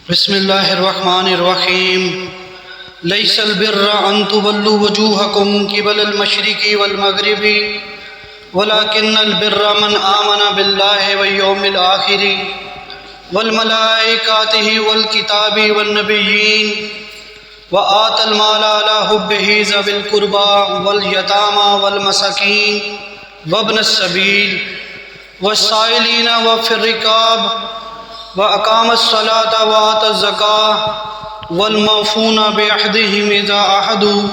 بسم اللہ الرحمن الرحیم لیس البر ان تولوا وجوہکم قبل المشرق والمغرب ولکن البر من آمن باللہ والیوم الآخر والملائکۃ والکتاب والنبیین وآتى المال على حبه ذوي القربى واليتامى والمساكين وابن السبيل والسائلين وفي الرقاب وأقام الصلاة وآتى الزكاة والموفون بعهدهم إذا عاهدوا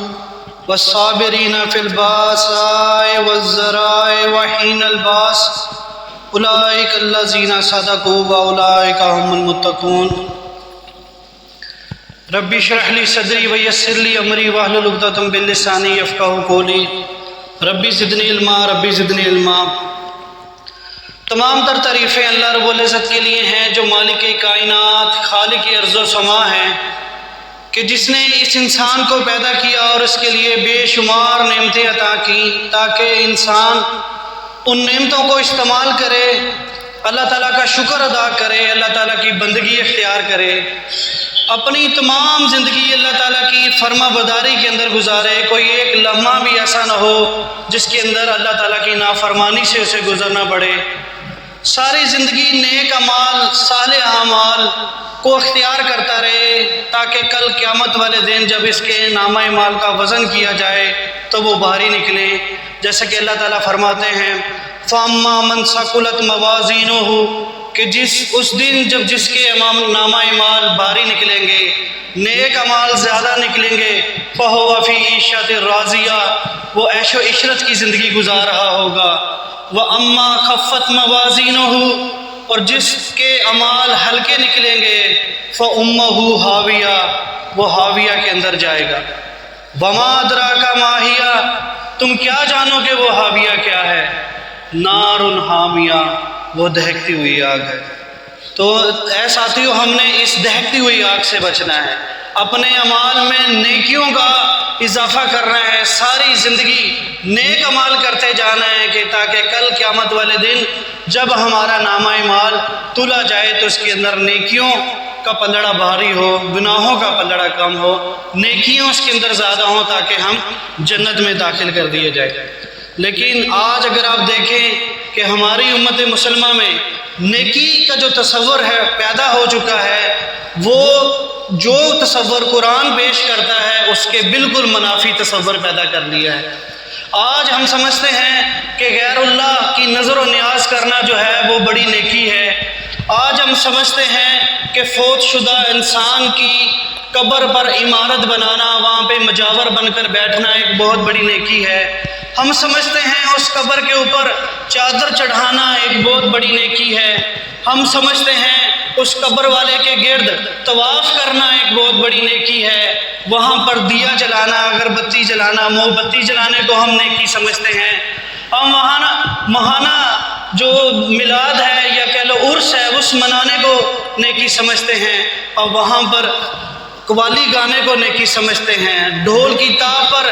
والصابرين في البأساء والضراء وحين البأس أولئك الذين صدقوا وأولئك هم المتقون ربی اشرح لی صدری ویسر لی امری واحلل عقدۃ من لسانی یفقہوا قولی ربی زدنی علما ربی زدنی علما۔ تمام تر تعریفیں اللہ رب العزت کے لیے ہیں جو مالک کائنات خالق ارض و سما ہے، کہ جس نے اس انسان کو پیدا کیا اور اس کے لیے بے شمار نعمتیں عطا کی تاکہ انسان ان نعمتوں کو استعمال کرے، اللہ تعالیٰ کا شکر ادا کرے، اللہ تعالیٰ کی بندگی اختیار کرے، اپنی تمام زندگی اللہ تعالیٰ کی فرما برداری کے اندر گزارے، کوئی ایک لمحہ بھی ایسا نہ ہو جس کے اندر اللہ تعالیٰ کی نافرمانی سے اسے گزرنا پڑے۔ ساری زندگی نیک اعمال صالح اعمال کو اختیار کرتا رہے تاکہ کل قیامت والے دن جب اس کے نامہ اعمال کا وزن کیا جائے تو وہ بھاری نکلے، جیسا کہ اللہ تعالیٰ فرماتے ہیں فَأَمَّا مَنْ ثَقُلَتْ مَوَازِينُهُ کہ اس دن جب جس کے نامہ اعمال بھاری نکلیں گے، نیک اعمال زیادہ نکلیں گے، فَهُوَ فِي عِيشَةٍ رَاضِيَةٍ وہ عیش و عشرت کی زندگی گزار رہا ہوگا۔ وَأَمَّا خَفَّتْ مَوَازِينُهُ اور جس کے اعمال ہلکے نکلیں گے، فَأُمُّهُ ہاویہ وہ ہاویہ کے اندر جائے گا۔ وَمَا أَدْرَاكَ مَا هِيَ تم کیا جانو کہ وہ ہاویہ کیا ہے؟ نَارٌ حَامِيَةٌ وہ دہکتی ہوئی آگ ہے۔ تو اے ساتھیو، ہم نے اس دہکتی ہوئی آگ سے بچنا ہے، اپنے اعمال میں نیکیوں کا اضافہ کرنا ہے، ساری زندگی نیک عمل کرتے جانا ہے کہ تاکہ کل قیامت والے دن جب ہمارا نامہ اعمال تولا جائے تو اس کے اندر نیکیوں کا پلڑا بھاری ہو، گناہوں کا پلڑا کم ہو، نیکیوں اس کے اندر زیادہ ہوں تاکہ ہم جنت میں داخل کر دیے جائے۔ لیکن آج اگر آپ دیکھیں کہ ہماری امت مسلمہ میں نیکی کا جو تصور ہے پیدا ہو چکا ہے، وہ جو تصور قرآن پیش کرتا ہے اس کے بالکل منافی تصور پیدا کر لیا ہے۔ آج ہم سمجھتے ہیں کہ غیر اللہ کی نظر و نیاز کرنا جو ہے وہ بڑی نیکی ہے۔ آج ہم سمجھتے ہیں کہ فوت شدہ انسان کی قبر پر عمارت بنانا، وہاں پہ مجاور بن کر بیٹھنا ایک بہت بڑی نیکی ہے۔ ہم سمجھتے ہیں اس قبر کے اوپر چادر چڑھانا ایک بہت بڑی نیکی ہے۔ ہم سمجھتے ہیں اس قبر والے کے گرد طواف کرنا ایک بہت بڑی نیکی ہے، وہاں پر دیا جلانا، اگربتی جلانا، موم بتی جلانے کو ہم نیکی سمجھتے ہیں۔ ہم ماہانہ جو میلاد ہے یا کہہ لو عرس ہے اس منانے کو نیکی سمجھتے ہیں، اور وہاں پر قوالی گانے کو نیکی سمجھتے ہیں، ڈھول کی تاب پر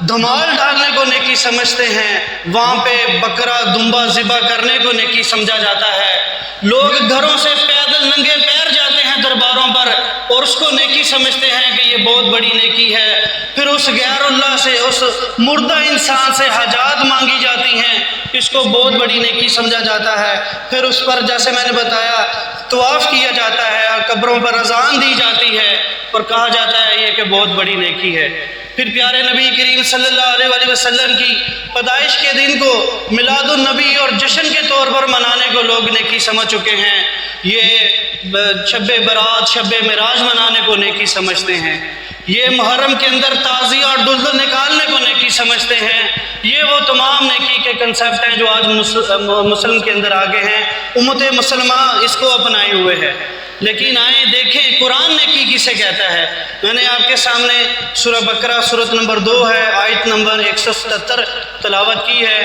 دھمال ڈالنے کو نیکی سمجھتے ہیں، وہاں پہ بکرا دمبا ذبح کرنے کو نیکی سمجھا جاتا ہے۔ لوگ گھروں سے پیدل ننگے پیر جاتے ہیں درباروں پر اور اس کو نیکی سمجھتے ہیں کہ یہ بہت بڑی نیکی ہے۔ پھر اس غیر اللہ سے، اس مردہ انسان سے حاجات مانگی جاتی ہیں، اس کو بہت بڑی نیکی سمجھا جاتا ہے۔ پھر اس پر جیسے میں نے بتایا طواف کیا جاتا ہے، قبروں پر اذان دی جاتی ہے اور کہا جاتا ہے یہ کہ بہت بڑی نیکی ہے۔ پھر پیارے نبی کریم صلی اللہ علیہ وسلم کی پیدائش کے دن کو میلاد النبی اور جشن کے طور پر منانے کو لوگ نیکی سمجھ چکے ہیں، یہ شب برات شب معراج منانے کو نیکی سمجھتے ہیں، یہ محرم کے اندر تعزیہ اور دلدل نکالنے کو نیکی سمجھتے ہیں۔ یہ وہ تمام نیکی کے کنسیپٹ ہیں جو آج مسلم کے اندر آگے ہیں، امت مسلمہ اس کو اپنائے ہوئے ہے۔ لیکن آئیں دیکھیں قرآن نیکی کسے کہتا ہے۔ میں نے آپ کے سامنے سورہ بقرہ سورت نمبر 2 ہے، آیت نمبر 177 تلاوت کی ہے،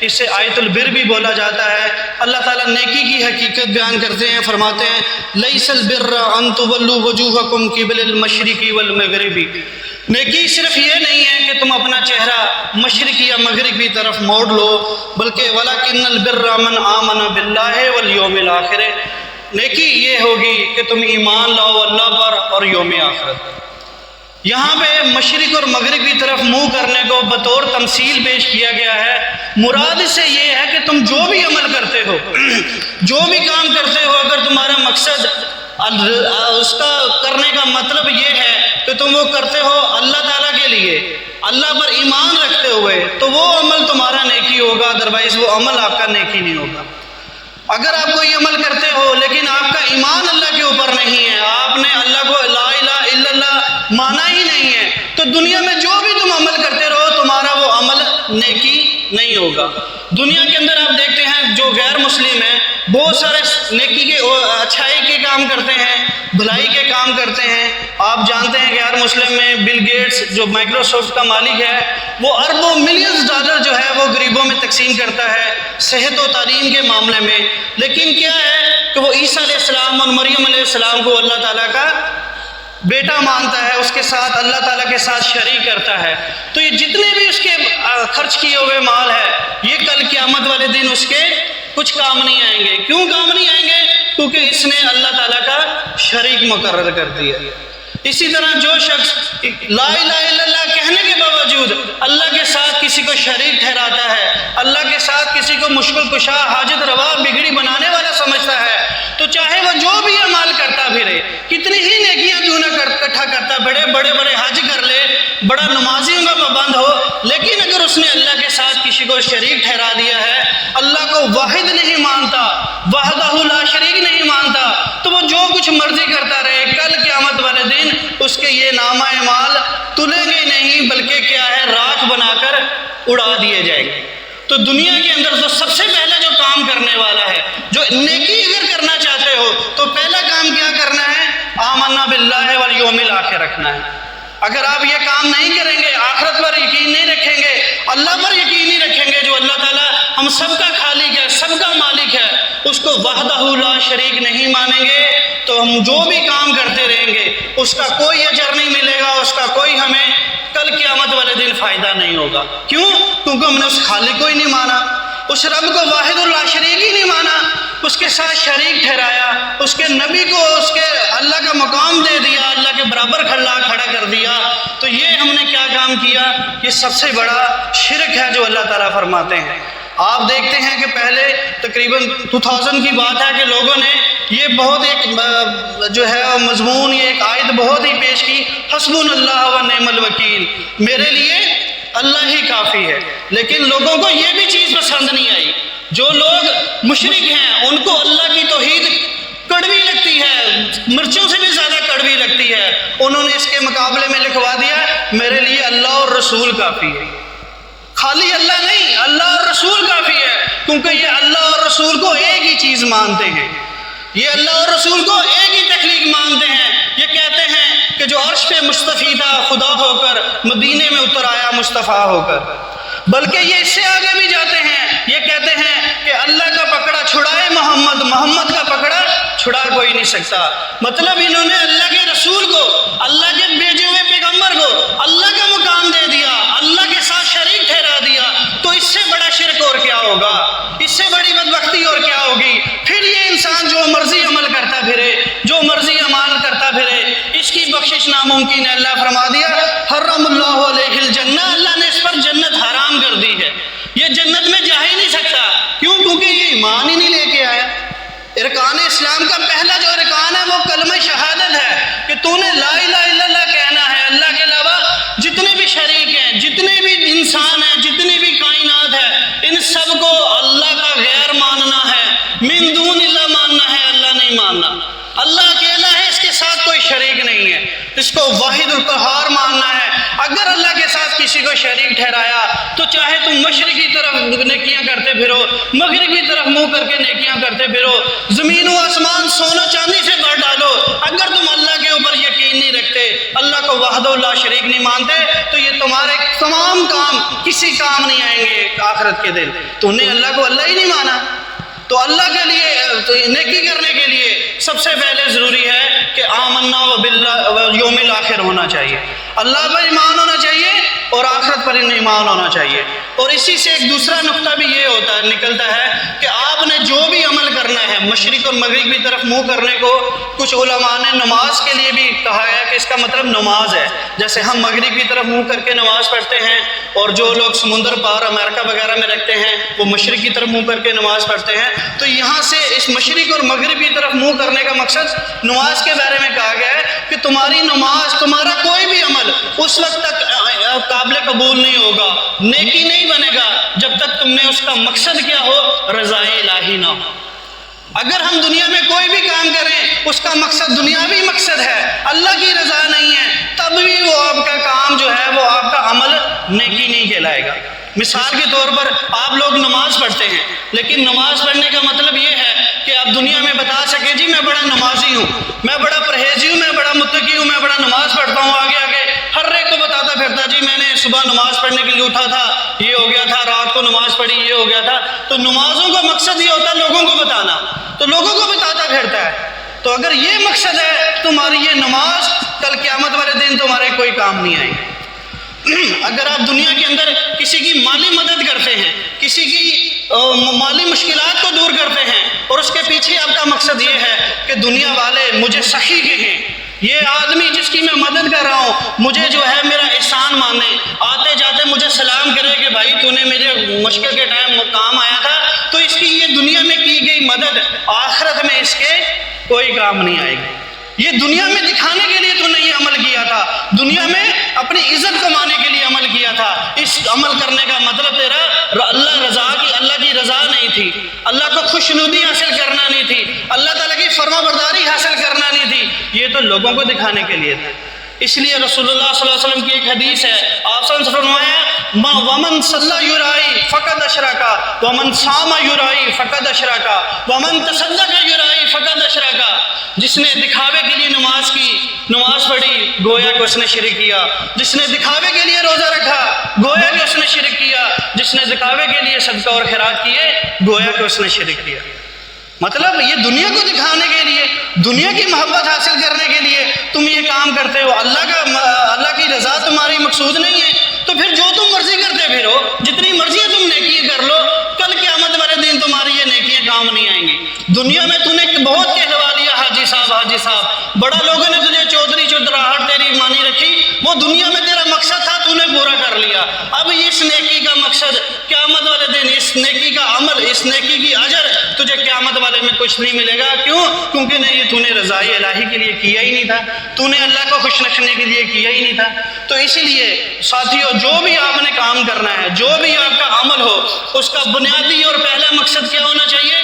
اسے آیت البر بھی بولا جاتا ہے۔ اللہ تعالیٰ نیکی کی حقیقت بیان کرتے ہیں، فرماتے ہیں لیس البر ان تولوا وجوہکم قبل المشرق والمغرب نیکی صرف یہ نہیں ہے کہ تم اپنا چہرہ مشرق یا مغرب کی طرف موڑ لو، بلکہ وَلَكِنَّ الْبِرَّ مَنْ آمَنَ بِاللَّهِ وَالْيَوْمِ الْآخِرِ نیکی یہ ہوگی کہ تم ایمان لاؤ اللہ پر اور یوم آخرت۔ یہاں پہ مشرق اور مغرب کی طرف منہ کرنے کو بطور تمثیل پیش کیا گیا ہے۔ مراد سے یہ ہے کہ تم جو بھی عمل کرتے ہو، جو بھی کام کرتے ہو، اگر تمہارا مقصد اس کا کرنے کا مطلب یہ ہے کہ تم وہ کرتے ہو اللہ تعالیٰ کے لیے، اللہ پر ایمان رکھتے ہوئے، تو وہ عمل تمہارا نیکی ہوگا، ادروائز وہ عمل آپ کا نیکی نہیں ہوگا۔ اگر آپ کوئی عمل کرتے ہو لیکن آپ کا ایمان اللہ کے اوپر نہیں ہے، آپ نے اللہ کو لا الہ الا اللہ مانا ہی نہیں ہے، تو دنیا میں جو بھی تم عمل کرتے رہو تمہارا وہ عمل نیکی نہیں ہوگا۔ دنیا کے اندر آپ دیکھتے ہیں جو غیر مسلم ہیں بہت سارے نیکی کے اچھائی کے کام کرتے ہیں، بھلائی کے کام کرتے ہیں۔ آپ جانتے ہیں کہ غیر مسلم میں بل گیٹس جو مائکروسافٹ کا مالک ہے، وہ اربوں ملینز ڈالر جو ہے وہ غریبوں میں تقسیم کرتا ہے صحت و تعلیم کے معاملے میں، لیکن کیا ہے کہ وہ عیسیٰ علیہ السلام اور مریم علیہ السلام کو اللہ تعالیٰ کا بیٹا مانتا ہے، اس کے ساتھ اللہ تعالیٰ کے ساتھ شریک کرتا ہے۔ تو یہ جتنے بھی اس کے خرچ کیے ہوئے مال ہے، یہ کل قیامت والے دن اس کے کچھ کام نہیں آئیں گے۔ کیوں کام نہیں آئیں گے؟ کیونکہ اس نے اللہ تعالیٰ کا شریک مقرر کر دیا۔ اسی طرح جو شخص لا الہ الا اللہ کہنے کے باوجود اللہ کے ساتھ کسی کو شریک ٹھہراتا ہے، اللہ کے ساتھ کسی کو مشکل کشا، حاجت روا، بگڑی بنانے والا سمجھتا ہے، تو چاہے وہ جو بھی اعمال کرتا پھرے، کتنی ہی نیکیاں کیوں نہ اکٹھا کرتا پھرے، بڑے بڑے حج کر لے، بڑا نمازیوں کا پابند ہو، لیکن اگر اس نے اللہ کے ساتھ کسی کو شریک ٹھہرا دیا ہے، اللہ کو واحد نہیں مانتا، وحدہ لا شریک نہیں مانتا، تو وہ جو کچھ مرضی کرتا رہے، کل قیامت والے دن اس کے یہ نامہ اعمال تلیں گے نہیں، بلکہ کیا ہے راکھ بنا کر اڑا دیے جائیں گے۔ تو دنیا کے اندر جو سب سے پہلا جو کام کرنے والا ہے، جو نیکی اگر کرنا چاہتے ہو تو پہلا کام کیا کرنا ہے؟ آمنا باللہ والیوم الآخر رکھنا ہے۔ اگر آپ یہ کام نہیں کریں گے، آخرت پر یقین نہیں رکھیں گے، اللہ پر یقین نہیں رکھیں گے جو اللہ تعالیٰ ہم سب کا خالق ہے، سب کا مالک ہے، اس کو وحدہ لا شریک نہیں مانیں گے، تو ہم جو بھی کام کرتے رہیں گے اس کا کوئی اجر نہیں ملے گا، اس کا کوئی ہمیں کل قیامت والے دن فائدہ نہیں ہوگا۔ کیوں؟ کیونکہ ہم نے اس خالق کو ہی نہیں مانا، اس رب کو واحد اللہ شریک ہی نہیں مانا، اس کے ساتھ شریک ٹھہرایا، اس کے نبی کو اس کے اللہ کا مقام دے دیا، اللہ کے برابر کھڑا کر دیا۔ تو یہ ہم نے کیا کام کیا؟ یہ سب سے بڑا شرک ہے جو اللہ تعالیٰ فرماتے ہیں۔ آپ دیکھتے ہیں کہ پہلے تقریباً 2000 کی بات ہے کہ لوگوں نے یہ بہت ایک جو ہے مضمون، یہ ایک آیت بہت ہی پیش کی، حسبنا اللہ و نعم الوکیل، میرے لیے اللہ ہی کافی ہے۔ لیکن لوگوں کو یہ بھی چیز پسند نہیں آئی، جو لوگ مشرک ہیں ان کو اللہ کی توحید کڑوی لگتی ہے، مرچوں سے بھی زیادہ کڑوی لگتی ہے، انہوں نے اس کے مقابلے میں لکھوا دیا میرے لیے اللہ اور رسول کافی ہے۔ خالی اللہ نہیں، اللہ اور رسول کافی ہے، کیونکہ یہ اللہ اور رسول کو ایک ہی چیز مانتے ہیں، یہ اللہ اور رسول کو ایک ہی تخلیق مانتے ہیں۔ یہ کہتے ہیں کہ جو عرش پہ مصطفی تھا خدا ہو کر مدینے میں اتر آیا مصطفیٰ ہو کر، بلکہ یہ اس سے آگے بھی جاتے ہیں، یہ کہتے ہیں کہ اللہ کا پکڑا چھڑائے محمد، محمد کا پکڑا چھڑا کوئی نہیں سکتا۔ مطلب انہوں نے اللہ کے رسول کو، اللہ کے بھیجے ہوئے پیغمبر کو اللہ کا مقام دے دیا، اللہ کے ساتھ شریک ٹھہرا دیا، تو اس سے بڑا شرک اور کیا ہوگا، اس سے بڑی بدبختی اور کیا ہوگی؟ پھر یہ انسان جو مرضی عمل کرتا پھرے، جو مرضی عمل کرتا پھرے، اس کی بخشش ناممکن ہے۔ اللہ فرما دیا حرم اللہ علیہ الجنہ، اللہ نے اس پر جنت حرام کر دی ہے، یہ جنت میں جا ہی نہیں سکتا۔ کیوں؟ کیونکہ یہ ایمان ہی نہیں لے کے آیا۔ ارکان اسلام کا پہلا جو ارکان ہے وہ کلمہ شہادت ہے کہ تو نے لا الہ الا اللہ کہنا ہے، اللہ کے علاوہ جتنے بھی شریک ہیں، جتنے بھی انسان ہیں، جتنی بھی کائنات ہے، ان سب کو اللہ کا غیر ماننا ہے، من دون اللہ ماننا ہے، اللہ نہیں ماننا۔ اللہ اکیلا ہے، اس کے ساتھ کوئی شریک نہیں ہے، اس کو واحد القہار ماننا ہے۔ اگر اللہ کے ساتھ کسی کو شریک ٹھہرایا تو چاہے تم مشرق کی طرف نیکیاں کرتے پھرو، مغرب کی طرف منہ کر کے نیکیاں کرتے پھرو، زمین و آسمان سونا چاندی سے بھر ڈالو، اگر تم اللہ کے اوپر یقین نہیں رکھتے، اللہ کو وحدہ لا شریک نہیں مانتے، تو یہ تمہارے تمام کام کسی کام نہیں آئیں گے آخرت کے دن۔ تو نے اللہ کو اللہ ہی نہیں مانا۔ تو اللہ کے لیے نیکی کرنے کے لیے سب سے پہلے ضروری ہے کہ آمنا و باللہ و یوم الآخر ہونا چاہیے، اللہ پر ایمان ہونا چاہیے اور آخرت پر ایمان ہونا چاہیے۔ اور اسی سے ایک دوسرا نقطہ بھی یہ نکلتا ہے کہ آپ نے جو بھی عمل کرنا ہے، مشرق اور مغرب کی طرف منہ کرنے کو کچھ علماء نے نماز کے لیے بھی کہا ہے کہ اس کا مطلب نماز ہے۔ جیسے ہم مغرب کی طرف منہ کر کے نماز پڑھتے ہیں، اور جو لوگ سمندر پار امریکہ وغیرہ میں رکھتے ہیں وہ مشرق کی طرف منہ کر کے نماز پڑھتے ہیں، تو یہاں سے اس مشرق اور مغرب کی طرف منہ کرنے کا مقصد نماز کے بارے میں کہا گیا ہے کہ تمہاری نماز، تمہارا کوئی بھی عمل اس وقت تک قابل قبول نہیں ہوگا، نیکی نہیں بنے گا جب تک تم نے اس کا مقصد کیا ہو، رضائے الہی نہ ہو۔ اگر ہم دنیا میں کوئی بھی کام کریں اس کا مقصد دنیاوی مقصد ہے، اللہ کی رضا نہیں ہے، تب بھی وہ آپ کا کام جو ہے، وہ آپ کا عمل نیکی نہیں کہلائے گا۔ مثال کے طور پر آپ لوگ نماز پڑھتے ہیں، لیکن نماز پڑھنے کا مطلب یہ ہے کہ آپ دنیا میں بتا سکیں جی میں بڑا نمازی ہوں، میں بڑا پرہیزی ہوں، میں بڑا متقی ہوں، میں بڑا نماز پڑھتا ہوں، آگے آگے ہر ایک کو بتاتا پھرتا جی میں نے صبح نماز پڑھنے کے لیے اٹھا تھا، یہ ہو گیا تھا، رات کو نماز پڑھی، یہ ہو گیا تھا۔ تو نمازوں کا مقصد یہ ہوتا ہے لوگوں کو بتانا، تو لوگوں کو بتاتا پھرتا ہے۔ تو اگر یہ مقصد ہے تمہاری یہ نماز کل قیامت والے دن تمہارے کوئی کام نہیں آئے گی۔ اگر آپ دنیا کے اندر کسی کی مالی مدد کرتے ہیں، کسی کی مالی مشکلات کو دور کرتے ہیں، اور اس کے پیچھے آپ کا مقصد یہ ہے کہ دنیا والے مجھے سخی کہیں، یہ آدمی جس کی میں مدد کر رہا ہوں مجھے جو ہے میرا احسان مانے، آتے جاتے مجھے سلام کرے کہ بھائی تو نے میرے مشکل کے ٹائم کام آیا تھا، تو اس کی یہ دنیا میں کی گئی مدد آخرت میں اس کے کوئی کام نہیں آئے گی۔ یہ دنیا میں دکھانے کے لیے تو نہیں عمل کیا تھا، دنیا میں اپنی عزت کمانے کے لیے عمل کیا تھا، اس عمل کرنے کا مطلب تیرا اللہ کی رضا نہیں تھی، اللہ کو خوشنودی حاصل کرنا نہیں تھی، اللہ تعالیٰ کی فرما برداری حاصل کرنا نہیں تھی، یہ تو لوگوں کو دکھانے کے لیے تھا۔ اس لیے رسول اللہ صلی اللہ علیہ وسلم کی ایک حدیث ہے، آپ صلی اللہ علیہ وسلم نے فرمایا ومن صلی یرائی فقد اشرکا ومن صام یرائی فقد اشرکا ومن تصدق یرائی فقد اشرکا۔ جس نے دکھاوے کے لیے نماز پڑھی گویا کہ اس نے شرک کیا، جس نے دکھاوے کے لیے روزہ رکھا گویا کہ اس نے شرک کیا، جس نے دکھاوے کے لیے صدقہ اور خیرات کیے گویا کہ اس نے شرک کیا۔ مطلب یہ دنیا کو دکھانے کے لیے، دنیا کی محبت حاصل کرنے کے لیے تم یہ کام کرتے ہو، اللہ کی رضا تمہاری مقصود نہیں ہے، تو پھر جو تم مرضی کرتے پھرو، جتنی مرضی تم نیکی کر لو، کل قیامت والے دن تمہاری یہ نیکیاں کام نہیں آئیں گی۔ دنیا میں تو نے بہت کہلوا لیا حاجی صاحب، بڑا لوگوں نے تجھے چودھری چودراہٹ تیری مانی رکھی، وہ دنیا میں تیرا مقصد تھا تو نے پورا کر لیا، اب اس نیکی کا مقصد قیامت والے دن، اس نیکی کا عمل، اس نیکی کی اجر تجھے قیامت والے میں کچھ نہیں ملے گا۔ کیوں؟ کیونکہ نہیں تو نے رضائے الہی کے لیے کیا ہی نہیں تھا، تو نے اللہ کو خوش رکھنے کے لیے کیا ہی نہیں تھا۔ تو اسی لیے ساتھیو، جو بھی آپ نے کام کرنا ہے، جو بھی آپ کا عمل ہو، اس کا بنیادی اور پہلا مقصد کیا ہونا چاہیے؟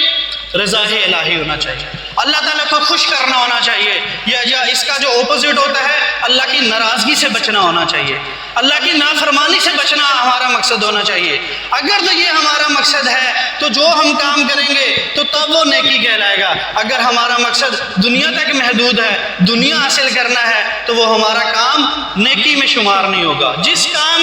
رضائے الہی ہونا چاہیے، اللہ تعالیٰ کو خوش کرنا ہونا چاہیے، یا اس کا جو اپوزٹ ہوتا ہے اللہ کی ناراضگی سے بچنا ہونا چاہیے، اللہ کی نافرمانی سے بچنا ہمارا مقصد ہونا چاہیے۔ اگر تو یہ ہمارا مقصد ہے تو جو ہم کام کریں گے تو تب وہ نیکی کہلائے گا۔ اگر ہمارا مقصد دنیا تک محدود ہے، دنیا حاصل کرنا ہے، تو وہ ہمارا کام نیکی میں شمار نہیں ہوگا۔ جس کام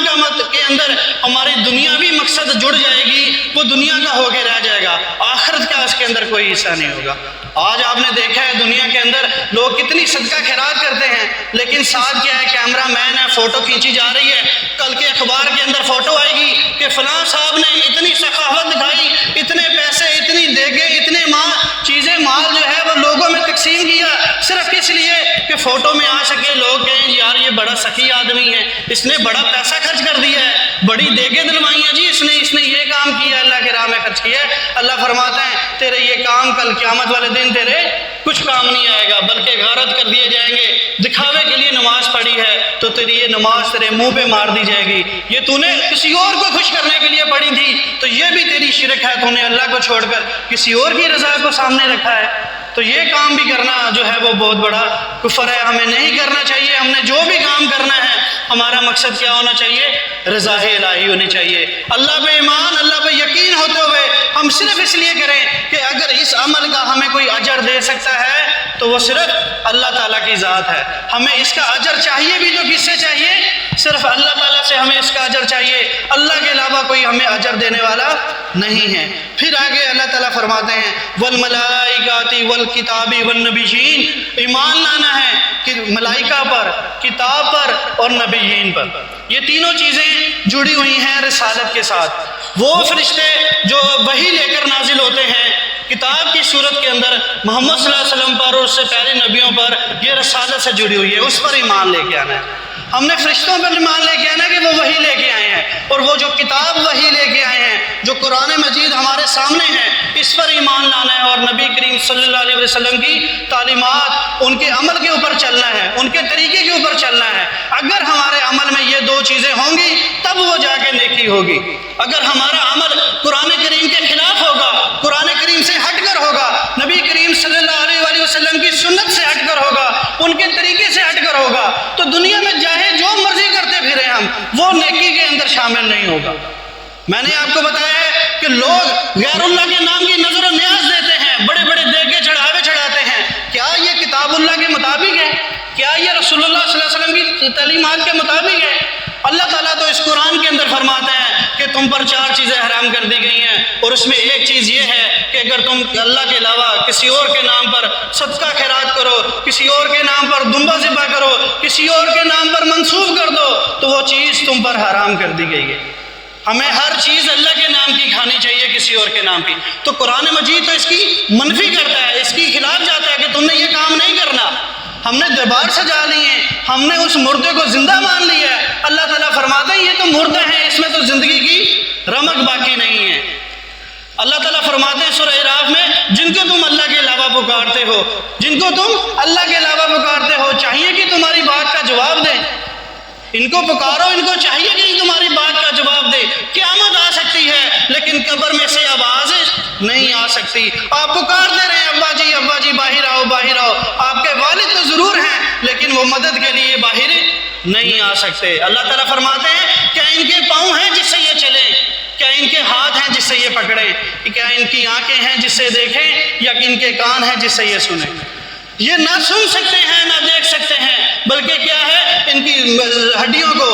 کے اندر ہماری دنیاوی مقصد جڑ جائے گی وہ دنیا کا ہو کے رہ جائے گا، آخرت کا اس کے اندر کوئی حصہ نہیں ہوگا۔ آج آپ نے دیکھا ہے دنیا کے اندر لوگ کتنی صدقہ خیرات کرتے ہیں، لیکن ساتھ کیا ہے؟ کیمرہ مین ہے، فوٹو کھینچی جا رہی ہے، کل کے اخبار کے اندر فوٹو آئے گی کہ فلاں صاحب نے اتنی سخاوت دکھائی، اتنے پیسے، اتنی دیگے، اتنے مال جو ہے وہ لوگوں میں تقسیم کیا، صرف اس لیے کہ فوٹو میں آ سکے، لوگ کہیں یار یہ بڑا سخی آدمی ہے، اس نے بڑا پیسہ خرچ کر دیا ہے، بڑی دیگیں دلوائی ہیں جی اس نے یہ کام کیا، اللہ کے راہ میں خرچ کیا ہے۔ اللہ فرماتا ہے تیرے یہ کام کل قیامت والے دن تیرے کچھ کام نہیں آئے گا، بلکہ غارت کر دیے جائیں گے۔ دکھاوے کے لیے نماز پڑھی ہے تو تیری یہ نماز تیرے منہ پہ مار دی جائے گی، یہ تو نے کسی اور کو خوش کرنے کے لیے پڑھی تھی تو یہ بھی تیری شرک ہے، تو نے اللہ کو چھوڑ کر کسی اور کی رضا کو سامنے رکھا ہے۔ تو یہ کام بھی کرنا جو ہے وہ بہت بڑا کفر ہے، ہمیں نہیں کرنا چاہیے۔ ہم نے جو بھی کام کرنا ہے ہمارا مقصد کیا ہونا چاہیے؟ رضا الہی ہونی چاہیے۔ اللہ پہ ایمان، اللہ پہ یقین ہوتے ہوئے ہم صرف اس لیے کریں کہ اگر اس عمل کا ہمیں کوئی اجر دے سکتا ہے تو وہ صرف اللہ تعالیٰ کی ذات ہے. ہمیں اس کا اجر چاہیے بھی تو کس سے چاہیے؟ صرف اللہ تعالیٰ سے ہمیں اس کا اجر چاہیے. اللہ کے علاوہ کوئی ہمیں اجر دینے والا نہیں ہے. پھر آگے اللہ تعالیٰ فرماتے ہیں والملائکۃ والکتاب والنبیین، ایمان لانا ہے کہ ملائکہ پر، کتاب پر اور نبیین پر. یہ تینوں چیزیں جڑی ہوئی ہیں رسالت کے ساتھ. وہ فرشتے جو وحی لے کر نازل ہوتے ہیں کتاب کی صورت کے اندر محمد صلی اللہ علیہ وسلم پر اور اس سے پہلے نبیوں پر، یہ رسالت سے جڑی ہوئی ہے، اس پر ایمان لے کے آنا ہے. ہم نے فرشتوں پر ایمان لے کے آنا کہ وہ وحی لے کے آئے ہیں، اور وہ جو کتاب وحی لے کے آئے ہیں جو قرآن مجید ہمارے سامنے ہے اس پر ایمان لانا ہے، اور نبی کریم صلی اللہ علیہ وسلم کی تعلیمات، ان کے عمل کے اوپر چلنا ہے، ان کے طریقے کے اوپر چلنا ہے. اگر ہمارے عمل میں یہ دو چیزیں ہوں گی تب وہ جا کے نیکی ہوگی. اگر ہمارا عمل قرآن کریم کے خلاف ہوگا، قرآن کریم سے ہٹ کر ہوگا، نبی کریم صلی اللہ علیہ وسلم کی سنت سے ہٹ کر ہوگا، ان کے طریقے سے ہٹ کر ہوگا، تو دنیا میں چاہے جو مرضی کرتے پھریں ہم، وہ نیکی کے اندر شامل نہیں ہوگا. میں نے آپ کو بتایا ہے کہ لوگ غیر اللہ کے نام کی نظر و نیاز دیتے ہیں، بڑے بڑے دیگے چڑھاوے چڑھاتے ہیں. کیا یہ کتاب اللہ کے مطابق ہے؟ کیا یہ رسول اللہ صلی اللہ علیہ وسلم کی تعلیمات کے مطابق ہے؟ اللہ تعالیٰ تو اس قرآن کے اندر فرماتا ہے کہ تم پر 4 چیزیں حرام کر دی گئی ہیں، اور اس میں ایک چیز یہ ہے کہ اگر تم اللہ کے علاوہ کسی اور کے نام پر صدقہ خیرات کرو، کسی اور کے نام پر دمبا ذبح کرو، کسی اور کے نام پر منسوخ کر دو، تو وہ چیز تم پر حرام کر دی گئی ہے. ہمیں ہر چیز اللہ کے نام کی کھانی چاہیے، کسی اور کے نام کی. تو قرآن مجید تو اس کی منفی کرتا ہے، اس کی خلاف جاتا ہے کہ تم نے یہ کام نہیں کرنا. ہم نے دربار سجا لی ہیں، ہم نے اس مردے کو زندہ مان لیا ہے. اللہ تعالیٰ فرماتے ہیں یہ تو مردہ ہیں، اس میں تو زندگی کی رمق باقی نہیں ہے. اللہ تعالیٰ فرماتے ہیں سورہ اعراف میں جن کو تم اللہ کے علاوہ پکارتے ہو، جن کو تم اللہ کے علاوہ پکارتے ہو، چاہیے کہ تمہاری بات کا جواب دیں. ان کو پکارو، ان کو چاہیے کہ تمہاری بات کا جواب دے. قیامت آ سکتی ہے لیکن قبر میں سے آواز نہیں آ سکتی. آپ پکارتے رہے ابا جی باہر آؤ باہر آؤ، آپ کے والد تو ضرور ہیں لیکن وہ مدد کے لیے باہر نہیں آ سکتے. اللہ تعالیٰ فرماتے ہیں کیا ان کے پاؤں ہیں جس سے یہ چلیں، کیا ان کے ہاتھ ہیں جس سے یہ پکڑیں، کیا ان کی آنکھیں ہیں جس سے دیکھیں، یا کہ ان کے کان ہیں جس سے یہ سنیں. یہ نہ سن سکتے ہیں نہ دیکھ سکتے ہیں، بلکہ کیا ہے ان کی ہڈیوں کو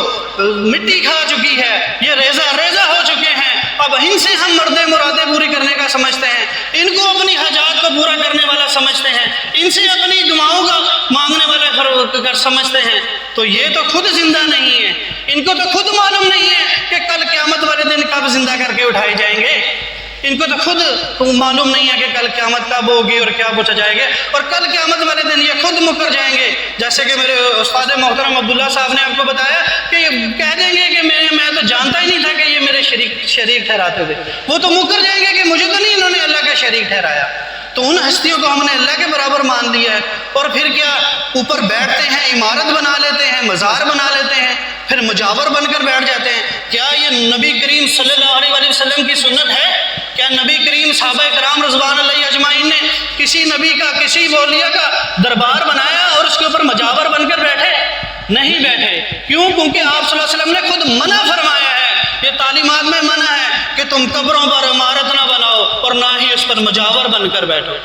مٹی کھا چکی ہے، یہ ریزہ ہو چکے ہیں. اب ان سے ہم مرادیں پوری کرنے کا سمجھتے ہیں، ان کو اپنی حاجات کو پورا کرنے والا سمجھتے ہیں، ان سے اپنی دعاؤں کا مانگنے والا سمجھتے ہیں. تو یہ تو خود زندہ نہیں ہے، ان کو تو خود معلوم نہیں ہے کہ کل قیامت والے دن کب زندہ کر کے اٹھائے جائیں گے. ان کو تو خود معلوم نہیں ہے کہ کل قیامت کب ہوگی اور کیا پوچھا جائے گا، اور کل قیامت والے دن یہ خود مکر جائیں گے. جیسے کہ میرے استاد محترم عبداللہ صاحب نے آپ کو بتایا کہ یہ کہہ دیں گے کہ میں تو جانتا ہی نہیں تھا کہ یہ میرے شریک ٹھہراتے تھے. وہ تو مکر جائیں گے کہ مجھے تو نہیں انہوں نے اللہ کا شریک ٹھہرایا. تو ان ہستیوں کو ہم نے اللہ کے برابر مان لیا ہے، اور پھر کیا اوپر بیٹھتے ہیں، عمارت بنا لیتے ہیں، مزار بنا لیتے ہیں، پھر مجاور بن کر بیٹھ جاتے ہیں. کیا یہ نبی کریم صلی اللہ علیہ وسلم کی سنت ہے؟ کیا نبی کریم صحابہ کرام رضوان اللہ اجمعین نے کسی نبی کا، کسی اولیاء کا دربار بنایا اور اس کے اوپر مجاور بن کر بیٹھے؟ نہیں بیٹھے. کیوں؟ کیونکہ آپ صلی اللہ علیہ وسلم نے خود منع فرمایا ہے، یہ تعلیمات میں منع ہے کہ تم قبروں پر عمارت نہ بناؤ اور نہ ہی اس پر مجاور بن کر بیٹھو.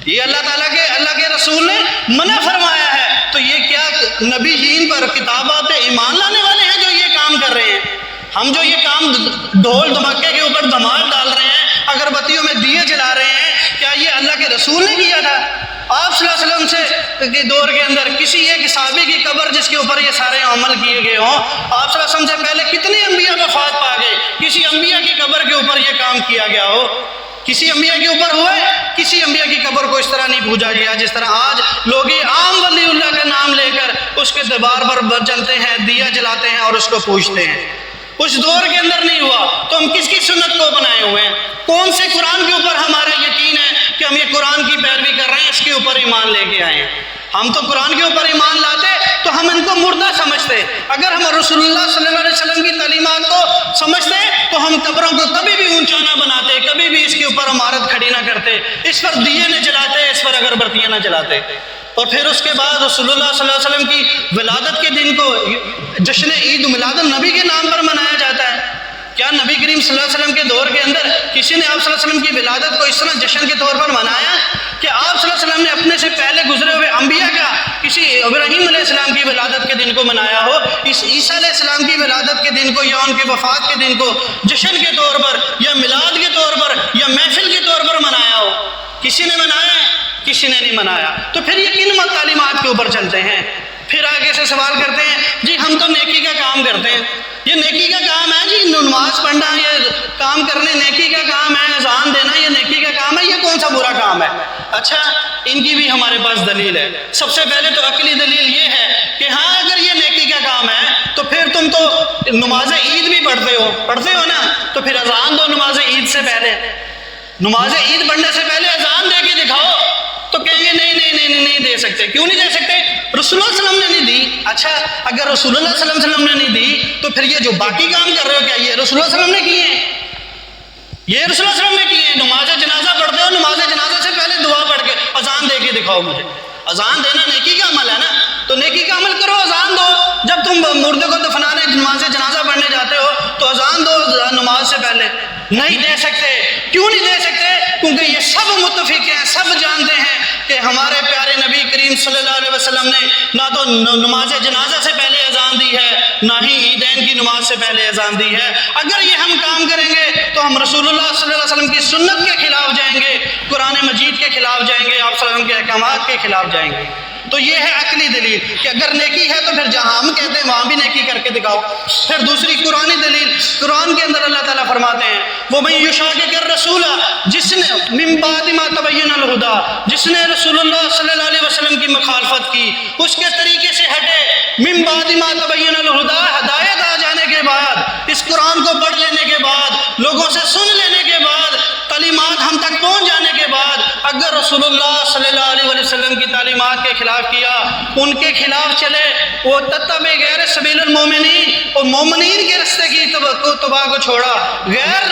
یہ اللہ کے رسول نے منع فرمایا ہے. تو یہ کیا نبیین پر، کتابات پہ ایمان لانے والے ہیں جو یہ کام کر رہے ہیں؟ ہم جو یہ کام ڈھول دھماکے کے اوپر دھمال ڈال رہے ہیں، اگربتیوں میں دیے جلا رہے ہیں، کیا یہ اللہ کے رسول نے کیا تھا؟ آپ صلی اللہ علیہ وسلم سے دور کے اندر کسی ایک صحابی کی قبر جس کے اوپر یہ سارے عمل کیے گئے ہوں، آپ صلی اللہ علیہ وسلم سے پہلے کتنے انبیاء وفات پا گئے، کسی انبیاء کی قبر کے اوپر یہ کام کیا گیا ہو؟ کسی انبیاء کے اوپر ہوا ہے؟ کسی انبیاء کی قبر کو اس طرح نہیں پوجا گیا جس طرح آج لوگ عام ولی اللہ کا نام لے کر اس کے دربار پر چلتے ہیں، دیا جلاتے ہیں اور اس کو پوجتے ہیں. اس دور کے اندر نہیں ہوا. تو ہم کس کی سنت کو بنائے ہوئے ہیں؟ کون سے قرآن کے اوپر ہمارا یقین ہے کہ ہم یہ قرآن کی پیروی کر رہے ہیں، اس کے اوپر ایمان لے کے آئے ہیں؟ ہم تو قرآن کے اوپر ایمان لاتے تو ہم ان کو مردہ سمجھتے. اگر ہم رسول اللہ صلی اللہ علیہ وسلم کی تعلیمات کو سمجھتے تو ہم قبروں کو کبھی بھی اونچا نہ بناتے، کبھی بھی اس کے اوپر عمارت کھڑی نہ کرتے، اس پر دیے نہ جلاتے، اس پر اگربتیاں نہ جلاتے. اور پھر اس کے بعد رسول اللہ صلی اللہ علیہ وسلم کی ولادت کے دن کو جشن عید میلاد النبی کے نام پر منایا جاتا ہے. کیا نبی کریم صلی اللہ علیہ وسلم کے دور کے اندر کسی نے آپ صلی اللہ علیہ وسلم کی ولادت کو اس طرح جشن کے طور پر منایا کہ آپ صلی اللہ علیہ وسلم نے اپنے سے پہلے گزرے ہوئے انبیاء کا کسی ابراہیم علیہ السلام کی ولادت کے دن کو منایا ہو، اس عیسیٰ علیہ السلام کی ولادت کے دن کو یا ان کی وفات کے دن کو جشن کے طور پر یا میلاد کے طور پر یا محفل کے طور پر منایا ہو؟ کسی نے منایا ہے؟ کسی نے نہیں منایا۔ تو پھر یہ کن تعلیمات کے اوپر چلتے ہیں؟ پھر آگے سے سوال کرتے ہیں جی ہم تو نیکی کا کام کرتے ہیں، یہ نیکی کا کام ہے جی، نماز پڑھنا یہ کام کرنے نیکی کا کام ہے، اذان دینا یہ نیکی کا کام ہے، یہ کون سا برا کام ہے؟ اچھا ان کی بھی ہمارے پاس دلیل ہے۔ سب سے پہلے تو عقلی دلیل یہ ہے کہ ہاں اگر یہ نیکی کا کام ہے تو پھر تم تو نماز عید بھی پڑھتے ہو نا، تو پھر اذان دو نماز عید سے پہلے، نماز عید پڑھنے سے پہلے اذان دے کے دکھاؤ، تو کہیں گے نہیں دے سکتے۔ کیوں نہیں دے سکتے؟ رسول اللہ صلی اللہ علیہ وسلم نے نہیں دی۔ اچھا اگر رسول اللہ صلی اللہ علیہ وسلم نے نہیں دی تو پھر یہ جو باقی کام کر رہے ہو کیا یہ رسول اللہ صلی اللہ علیہ وسلم نے کیے ہیں؟ یہ رسول اللہ صلی اللہ علیہ وسلم نے کیے ہیں۔ نماز جنازہ پڑھتے ہو، نماز جنازہ سے پہلے دعا پڑھ کے اذان دے کے دکھاؤ مجھے۔ اذان دینا نیکی کا عمل ہے نا، تو نیکی کا عمل کرو، اذان دو۔ جب تم مردے کو دفنانے نماز جنازہ پڑھنے جاتے ہو تو اذان دو نماز سے پہلے۔ نہیں دے سکتے۔ کیوں نہیں دے سکتے؟ کیونکہ یہ سب متفق ہیں، سب جانتے ہیں کہ ہمارے پیارے نبی کریم صلی اللہ علیہ وسلم نے نہ تو نماز جنازہ سے پہلے اذان دی ہے، نہ ہی عیدین کی نماز سے پہلے اذان دی ہے۔ اگر یہ ہم کام کریں گے تو ہم رسول اللہ صلی اللہ علیہ وسلم کی سنت کے خلاف جائیں گے، قرآن مجید کے خلاف جائیں گے، آپ صلی اللہ علیہ وسلم کے احکامات کے خلاف جائیں گے۔ تو یہ ہے عقلی دلیل کہ اگر نیکی ہے تو پھر جہاں ہم کہتے ہیں وہاں بھی نیکی کر کے دکھاؤ۔ پھر دوسری قرآنی دلیل، قرآن کے اندر اللہ تعالیٰ فرماتے ہیں وَمَن يُشَاقِقِ الرَّسُولَ، جس نے مِن بَعْدِ مَا تَبَيَّنَ الْهُدَىٰ، جس نے رسول اللہ صلی اللہ علیہ وسلم کی مخالفت کی، اس کے طریقے سے ہٹے، مِن بَعْدِ مَا تَبَيَّنَ الْهُدَىٰ، ہدایت آ جانے کے بعد، اس قرآن کو پڑھ لینے کے بعد، لوگوں سے سن لینے کے بعد، تعلیمات ہم تک پہنچ جانے کے بعد، اگر رسول اللہ صلی اللہ علیہ وسلم کی تعلیمات کے خلاف کیا، ان کے خلاف چلے، وہ تتبع غیر سبیل المومنین، اور مومنین کے رستے کی تباہ کو چھوڑا، غیر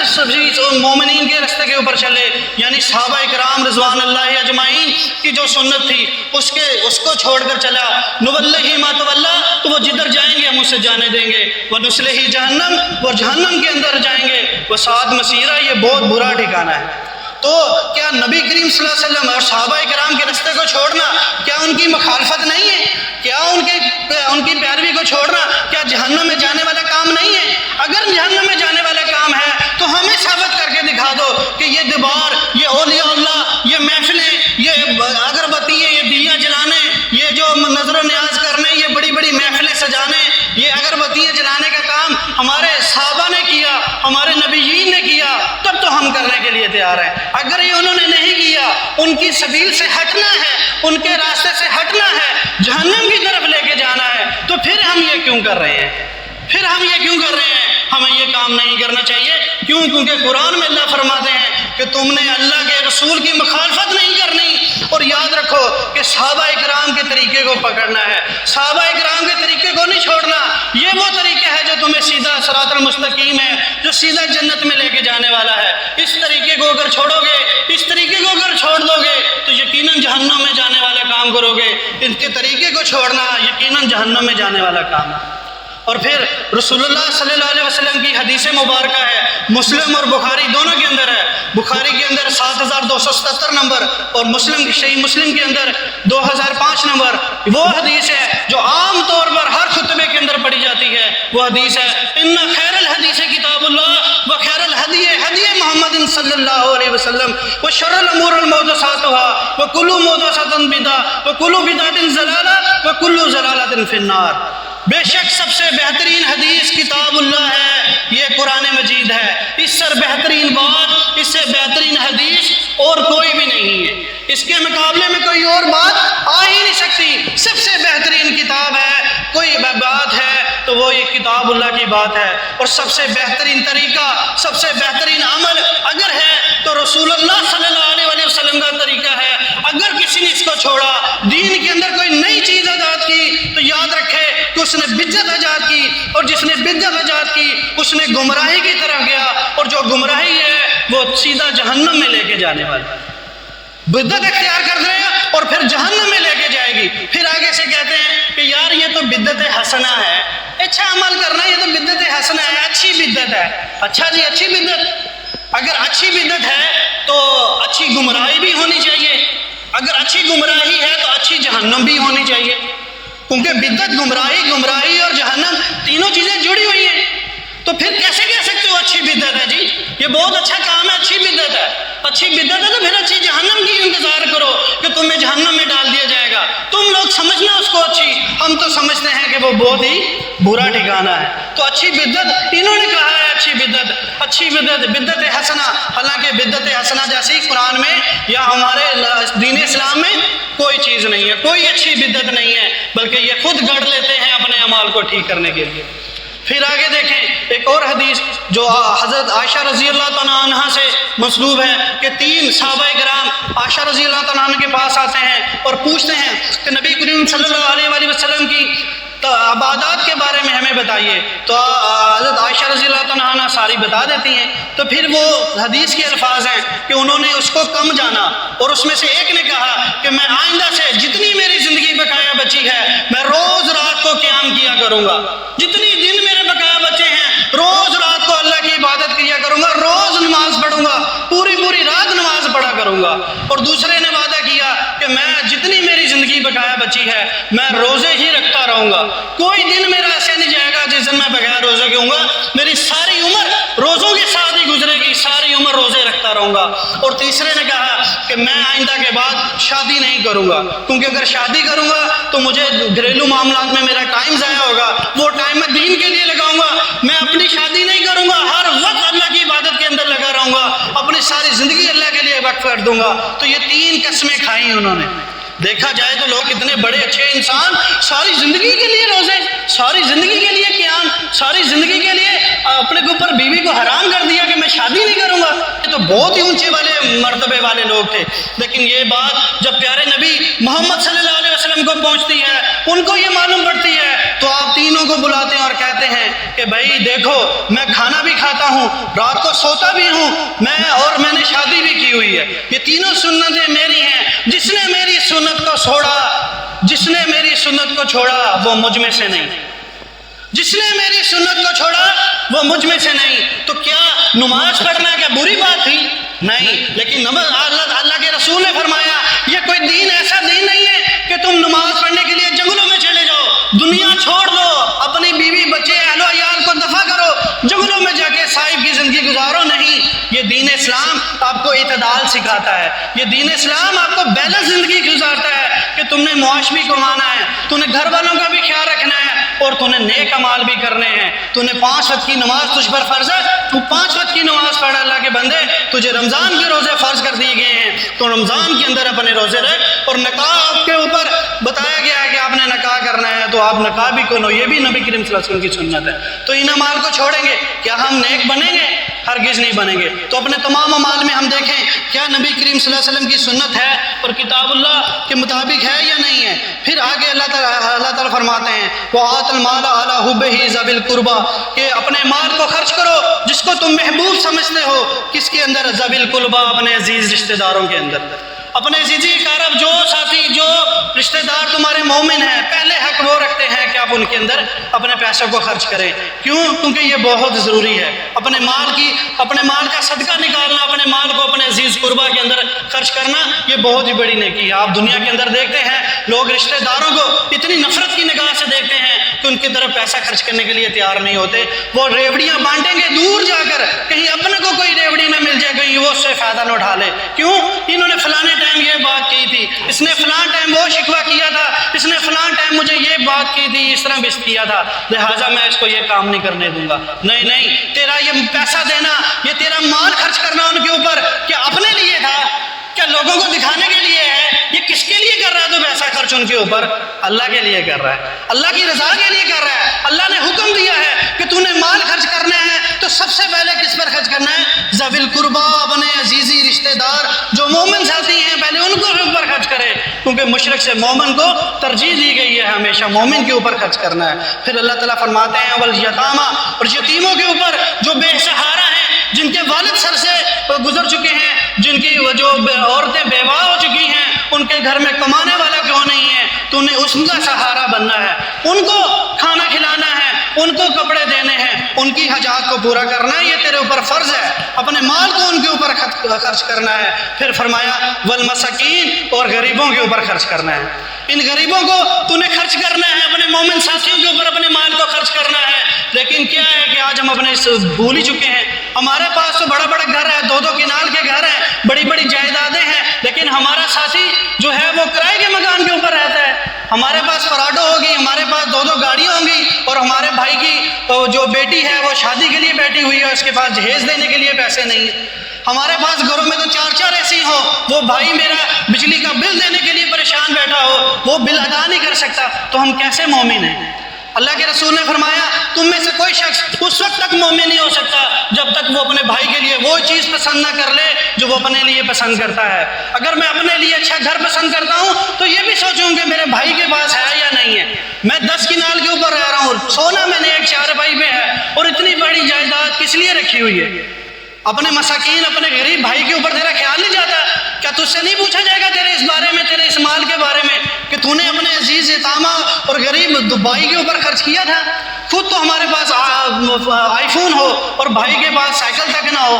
مومنین کے رستے کے اوپر چلے، یعنی صحابہ کرام رضوان اللہ اجمعین کی جو سنت تھی اس کو چھوڑ کر چلا، نولہ ما تولی، تو وہ جدھر جائیں گے ہم اسے جانے دیں گے، ونصلہ جہنم، وہ جہنم کے اندر جائیں گے، وساءت مصیرا، یہ بہت برا ٹھکانہ ہے۔ تو کیا نبی کریم صلی اللہ علیہ وسلم اور صحابہ کرام کے رستے کو چھوڑنا کیا ان کی مخالفت نہیں ہے؟ کیا ان کی پیروی کو چھوڑنا کیا جہنم میں جانے والا کام نہیں ہے؟ اگر جہنم میں جانے والا کام ہے تو ہمیں ثابت کر کے دکھا دو کہ یہ دیوار، یہ اولیاء اللہ، یہ محفلیں، یہ اگربتیاں، یہ دیا جلانے، یہ جو نظر و نیاز کرنے، یہ بڑی بڑی محفلیں سجانے، یہ اگربتیاں جلانے کا کام ہمارے صحابہ نے کیا، ہمارے نبیین نے کیا، تب تو ہم کرنے کے لیے تیار ہیں۔ اگر یہ انہوں نے نہیں کیا، ان کی سبیل سے ہٹنا ہے، ان کے راستے سے ہٹنا ہے، جہنم کی طرف لے کے جانا ہے، تو پھر ہم یہ کیوں کر رہے ہیں؟ ہمیں یہ کام نہیں کرنا چاہیے۔ کیوں؟ کیونکہ قرآن میں اللہ فرماتے ہیں کہ تم نے اللہ کے رسول کی مخالفت نہیں کرنی، اور یاد رکھو کہ صحابہ کرام کے طریقے کو پکڑنا ہے، صحابہ کرام کے طریقے کو نہیں چھوڑنا۔ یہ وہ طریقہ ہے جو تمہیں سیدھا صراط المستقیم ہے، جو سیدھا جنت میں لے کے جانے والا ہے۔ اس طریقے کو اگر چھوڑو گے، اس طریقے کو اگر چھوڑ دو گے تو یقیناً جہنم میں جانے والا کام کرو گے۔ ان کے طریقے کو چھوڑنا یقیناً جہنم میں جانے والا کام ہے۔ اور پھر رسول اللہ صلی اللہ علیہ وسلم کی حدیث مبارکہ ہے، مسلم اور بخاری دونوں کے اندر ہے، بخاری کے اندر 7277 نمبر اور صحیح مسلم کے اندر 2005 نمبر، وہ حدیث ہے جو عام طور پر ہر خطبے کے اندر پڑھی جاتی ہے۔ وہ حدیث ہے ان خیر الحدیث کتاب اللہ و خیر الہدی ہدی محمد صلی اللہ علیہ وسلم و شر الامور المحدثاتها و کل محدثۃ بدعۃ و کل بدعۃ ضلالہ و کل ضلالۃ فی النار۔ بے شک سب سے بہترین حدیث کتاب اللہ ہے، یہ قرآن مجید ہے۔ اس سے بہترین بات، اس سے بہترین حدیث اور کوئی بھی نہیں ہے، اس کے مقابلے میں کوئی اور بات آ ہی نہیں سکتی۔ سب سے بہترین کتاب ہے، کوئی بات ہے تو وہ یہ کتاب اللہ کی بات ہے، اور سب سے بہترین طریقہ، سب سے بہترین عمل اگر ہے تو رسول اللہ صلی اللہ علیہ وسلم کا طریقہ ہے۔ اگر کسی نے اس کو چھوڑا، دین کے اندر کوئی نئی چیز ایجاد کی، تو یاد رکھے کہ اس نے بدعت ایجاد کی، اور جس نے بدعت ایجاد کی اس نے گمراہی کی طرف گیا، اور جو گمراہی ہے وہ سیدھا جہنم میں لے کے جانے والا۔ بدعت اختیار کر دے اور پھر جہنم میں لے کے جائے گی۔ پھر آگے سے کہتے ہیں کہ یار یہ تو بدعت حسنہ ہے، اچھا عمل کرنا، یہ تو بدعت حسنہ ہے، اچھی بدت ہے. اچھا جی اچھی بدت، اگر اچھی بدت ہے تو اچھی گمراہی بھی ہونی چاہیے، اگر اچھی گمراہی ہے تو اچھی جہنم بھی ہونی چاہیے، کیونکہ بدت گمراہی اور جہنم تینوں چیزیں جڑی ہوئی ہیں. تو پھر کیسے کہہ سکتے ہو اچھی بدت ہے؟ جی یہ بہت اچھا کام ہے، اچھی بدت ہے. اچھی بدت ہے تو پھر اچھی جہنم کی انتظار کرو کہ تمہیں جہنم میں ڈال دیا جائے گا. تم لوگ سمجھنا اس کو اچھی، ہم تو سمجھتے ہیں کہ وہ بہت ہی برا ٹھکانہ ہے. تو اچھی بدت انہوں نے کہا ہے، اچھی بدت بدت حسنہ. حالانکہ بدت حسنہ جیسی قرآن میں یا ہمارے دین اسلام میں کوئی چیز نہیں ہے، کوئی اچھی بدت نہیں ہے، بلکہ یہ خود گڑھ لیتے ہیں اپنے اعمال کو ٹھیک کرنے کے لیے. پھر آگے دیکھیں ایک اور حدیث جو حضرت عائشہ رضی اللہ تعالیٰ عنہ سے مسلوب ہے کہ 3 صحابہ کرام عائشہ رضی اللہ تعالیٰ عنہ کے پاس آتے ہیں اور پوچھتے ہیں کہ نبی کریم صلی اللہ علیہ وآلہ وسلم کی عبادات کے بارے میں ہمیں بتائیے. تو حضرت عائشہ رضی اللہ تعالیٰ عنہ ساری بتا دیتی ہیں. تو پھر وہ حدیث کے الفاظ ہیں کہ انہوں نے اس کو کم جانا، اور اس میں سے ایک نے کہا کہ میں آئندہ سے جتنی میری زندگی بقایا بچی ہے میں روز رات کو قیام کیا کروں گا، جتنی دن میرے بقایا بچے ہیں روز رات کو اللہ کی عبادت کیا کروں گا، روز نماز پڑھوں گا، پوری رات نماز پڑھا کروں گا. اور دوسرے نے وعدہ کیا کہ میں جتنی میری زندگی بقایا بچی ہے میں روزے ہی رکھتا رہوں گا، کوئی دن میرا ایسے نہیں جائے گا جس دن میں بغیر روزے کے ہوں گا، میری ساری عمر روزوں کے ساتھ ہی گزرے گی، ساری عمر روزے رکھتا رہوں گا. اور تیسرے نے کہا کہ میں آئندہ کے بعد شادی نہیں کروں گا، کیونکہ اگر شادی کروں گا تو مجھے گھریلو معاملات میں میرا ٹائم ضائع ہوگا، وہ ٹائم میں دین کے لیے لگاؤں گا. میں اپنی شادی نہیں کروں گا، ہر وقت اللہ کی عبادت کے اندر لگا رہوں گا، اپنی ساری زندگی اللہ کے لیے وقف کر دوں گا. تو یہ 3 قسمیں کھائی انہوں نے. دیکھا جائے تو لوگ کتنے بڑے اچھے انسان، ساری زندگی کے لیے روزے، ساری زندگی کے لیے قیام، ساری زندگی کے لیے اپنے کے اوپر بیوی کو حرام کر دیا کہ میں شادی نہیں کروں گا. یہ تو بہت ہی اونچے والے مرتبے والے لوگ تھے. لیکن یہ بات جب پیارے نبی محمد صلی اللہ علیہ وسلم کو پہنچتی ہے، ان کو یہ معلوم پڑتی ہے، تو آپ تینوں کو بلاتے ہیں اور کہتے ہیں کہ بھائی دیکھو میں کھانا بھی کھاتا ہوں، رات کو سوتا بھی ہوں، میں نے شادی بھی کی ہوئی ہے، یہ تینوں سنتیں میری ہیں. جس نے میری سنت کو چھوڑا وہ مجھ میں سے نہیں، جس نے میری سنت کو چھوڑا وہ مجھ میں سے نہیں. تو کیا نماز پڑھنا کیا بری بات تھی؟ نہیں، لیکن اللہ کے رسول نے فرمایا یہ کوئی دین ایسا دین نہیں ہے کہ تم نماز پڑھنے کے لیے جنگلوں میں چلے جاؤ، دنیا چھوڑ دو، اپنی بیوی بچے اہل و عیال کو دفع کرو، جنگلوں میں جا کے صاحب کی زندگی گزارو. نہیں، یہ دین اسلام آپ کو اعتدال سکھاتا ہے، یہ دین اسلام آپ کو بیلنس زندگی گزارتا ہے کہ تم نے معاش بھی کمانا ہے، تم نے گھر والوں کا بھی خیال رکھنا ہے، اور تم نے نیک اعمال بھی کرنے ہیں. تم نے 5 وقت کی نماز تجھ پر فرض ہے، تو 5 وقت کی نماز پڑھ. اللہ کے بندے تجھے رمضان کے روزے فرض کر دیے گئے ہیں، تو رمضان کے اندر اپنے روزے رکھ. اور نکاح کے اوپر بتایا گیا ہے کہ آپ نے نکاح کرنا ہے، تو آپ نکاح بھی کرو، یہ بھی نبی کریم صلی اللہ علیہ وسلم کی سنت ہے. تو ان اعمال کو چھوڑیں گے کیا ہم نیک بنیں گے؟ ہرگز نہیں بنیں گے. تو اپنے تمام اعمال میں ہم دیکھیں کیا نبی کریم صلی اللہ علیہ وسلم کی سنت ہے اور کتاب اللہ کے مطابق ہے یا نہیں ہے. پھر آگے اللہ تعالیٰ فرماتے ہیں وَآتَ الْمَالَ عَلَىٰ حُبِّهِ ذَوِي الْقُرْبَىٰ، کہ اپنے مال کو خرچ کرو جس کو تم محبوب سمجھتے ہو. کس کے اندر؟ ذوی القربیٰ، اپنے عزیز رشتہ داروں کے اندر. اپنے عزیزی اقارب جو ساتھی جو رشتہ دار تمہارے مومن ہیں، پہلے حق وہ رکھتے ہیں کہ آپ ان کے اندر اپنے پیسوں کو خرچ کریں. کیوں؟ کیونکہ یہ بہت ضروری ہے. اپنے مال کا صدقہ نکالنا، اپنے مال کو اپنے عزیز قربا کے اندر خرچ کرنا، یہ بہت ہی بڑی نیکی ہے. آپ دنیا کے اندر دیکھتے ہیں لوگ رشتہ داروں کو اتنی نفرت کی نگاہ سے دیکھتے ہیں کہ ان کی طرف پیسہ خرچ کرنے کے لیے تیار نہیں ہوتے. وہ ریوڑیاں بانٹیں گے دور جا کر، کہیں اپنے کو کوئی ریوڑی نہ مل جائے، کہیں وہ اس سے فائدہ نہ اٹھا لے. کیوں؟ انہوں نے فلانے ٹائم یہ بات کی تھی، اس نے فلاں ٹائم وہ شکوہ کیا تھا، اس نے فلاں ٹائم مجھے یہ بات کی تھی، اس طرح بس کیا تھا، لہٰذا میں اس کو یہ کام نہیں کرنے دوں گا. نہیں، تیرا یہ پیسہ دینا، یہ تیرا مال خرچ کرنا ان کے اوپر کیا اپنے لیے تھا؟ کیا لوگوں کو دکھانے کے لیے ہے؟ یہ کس کے لیے کر رہا ہے تو پیسہ خرچ ان کے اوپر؟ اللہ کے لیے کر رہا ہے، اللہ کی رضا کے لیے کر رہا ہے. اللہ نے حکم دیا ہے کہ تو نے مال خرچ کرنا ہے تو سب سے پہلے کس پر خرچ کرنا ہے؟ ذوی القربا، اپنے عزیزی رشتہ دار جو مومن ساتھی ہیں پہلے ان کو اوپر خرچ کرے، کیونکہ مشرک سے مومن کو ترجیح دی گئی ہے، ہمیشہ مومن کے اوپر خرچ کرنا ہے. پھر اللہ تعالیٰ فرماتے ہیں والیتامیٰ، اور یتیموں کے اوپر جو بے سہارا ہیں، جن کے والد سر سے گزر چکے ہیں، جن کی جو عورتیں بیوہ ہو چکی ہیں، ان کے گھر میں کمانے والا کیوں نہیں ہے، تو انہیں اس کا سہارا بننا ہے، ان کو کھانا کھلانا ہے، ان کو کپڑے دینے ہیں، ان کی حاجات کو پورا کرنا ہے، یہ تیرے اوپر فرض ہے، اپنے مال کو ان کے اوپر خرچ کرنا ہے۔ پھر فرمایا والمساکین، اور غریبوں کے اوپر خرچ کرنا ہے، ان غریبوں کو تو نے خرچ کرنا ہے، اپنے مومن ساتھیوں کے اوپر اپنے مال کو خرچ کرنا ہے۔ لیکن کیا ہے کہ آج ہم اپنے بھول ہی چکے ہیں، ہمارے پاس تو بڑا بڑا گھر ہے، دو کنال کے گھر ہیں، بڑی بڑی جائیدادیں ہیں، لیکن ہمارا ساتھی جو ہے وہ کرائے کے مکان کے اوپر رہتا ہے۔ ہمارے پاس پراڈو ہوگی، ہمارے پاس دو گاڑیاں ہوں گی، اور ہمارے بھائی کی جو بیٹی ہے وہ شادی کے لیے بیٹھی ہوئی ہے، اس کے پاس جہیز دینے کے لیے پیسے نہیں ہیں۔ ہمارے پاس گھروں میں تو چار ایسی ہو، وہ بھائی میرا بجلی کا بل دینے کے لیے پریشان بیٹھا ہو، وہ بل ادا نہیں کر سکتا، تو ہم کیسے مومن ہیں؟ اللہ کے رسول نے فرمایا تم میں سے کوئی شخص اس وقت تک مومن نہیں ہو سکتا جب تک وہ اپنے بھائی کے لیے وہ چیز پسند نہ کر لے جو وہ اپنے لیے پسند کرتا ہے۔ اگر میں اپنے لیے اچھا گھر پسند کرتا ہوں تو یہ بھی سوچوں کہ میرے بھائی کے پاس ہے یا نہیں ہے۔ میں 10 کنال کے اوپر رہ رہا ہوں، سونا میں نے ایک 4 بائی پہ ہے، اور اتنی بڑی جائیداد کس لیے رکھی ہوئی ہے؟ اپنے مساکین، اپنے غریب بھائی کے اوپر تیرا خیال نہیں جاتا؟ کیا تجھ سے نہیں پوچھا جائے گا تیرے اس بارے میں، تیرے اس مال کے بارے میں، کہ تو نے اپنے عزیز یتامہ اور غریب بھائی کے اوپر خرچ کیا تھا؟ خود تو ہمارے پاس آئی فون ہو اور بھائی کے پاس سائیکل تک نہ ہو،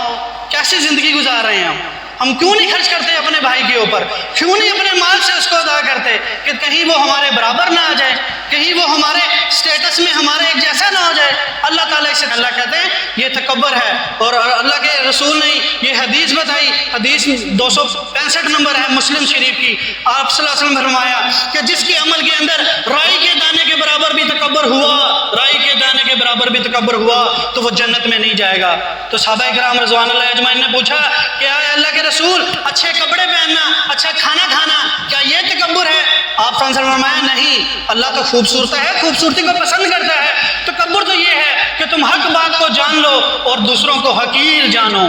کیسی زندگی گزار رہے ہیں ہم کیوں نہیں خرچ کرتے اپنے بھائی کے اوپر؟ کیوں نہیں اپنے مال سے اس کو ادا کرتے کہ کہیں وہ ہمارے برابر نہ آ جائے، کہیں وہ ہمارے سٹیٹس میں ہمارے ایک جیسا نہ ہو جائے؟ اللہ تعالیٰ سے اللہ کہتے ہیں یہ تکبر ہے، اور اللہ کے رسول نے یہ حدیث بتائی، حدیث 265 نمبر ہے مسلم شریف کی۔ آپ صلی اللہ علیہ وسلم نے فرمایا کہ جس کے عمل کے اندر رائی کے دانے کے برابر بھی تکبر ہوا، رائی کے دانے کے برابر بھی تکبر ہوا، تو وہ جنت میں نہیں جائے گا۔ تو صحابہ کرام رضوان اللہ اجمعین نے پوچھا کہ اے اللہ کے رسول، اچھے کپڑے پہننا، اچھا کھانا کھانا، کیا یہ تکبر ہے؟ آپ صلی اللہ علیہ وسلم نے فرمایا نہیں، اللہ تو خوبصورت ہے، خوبصورتی کو پسند کرتا ہے۔ تکبر تو یہ ہے کہ تم حق بات کو جان لو اور دوسروں کو حقیر جانو،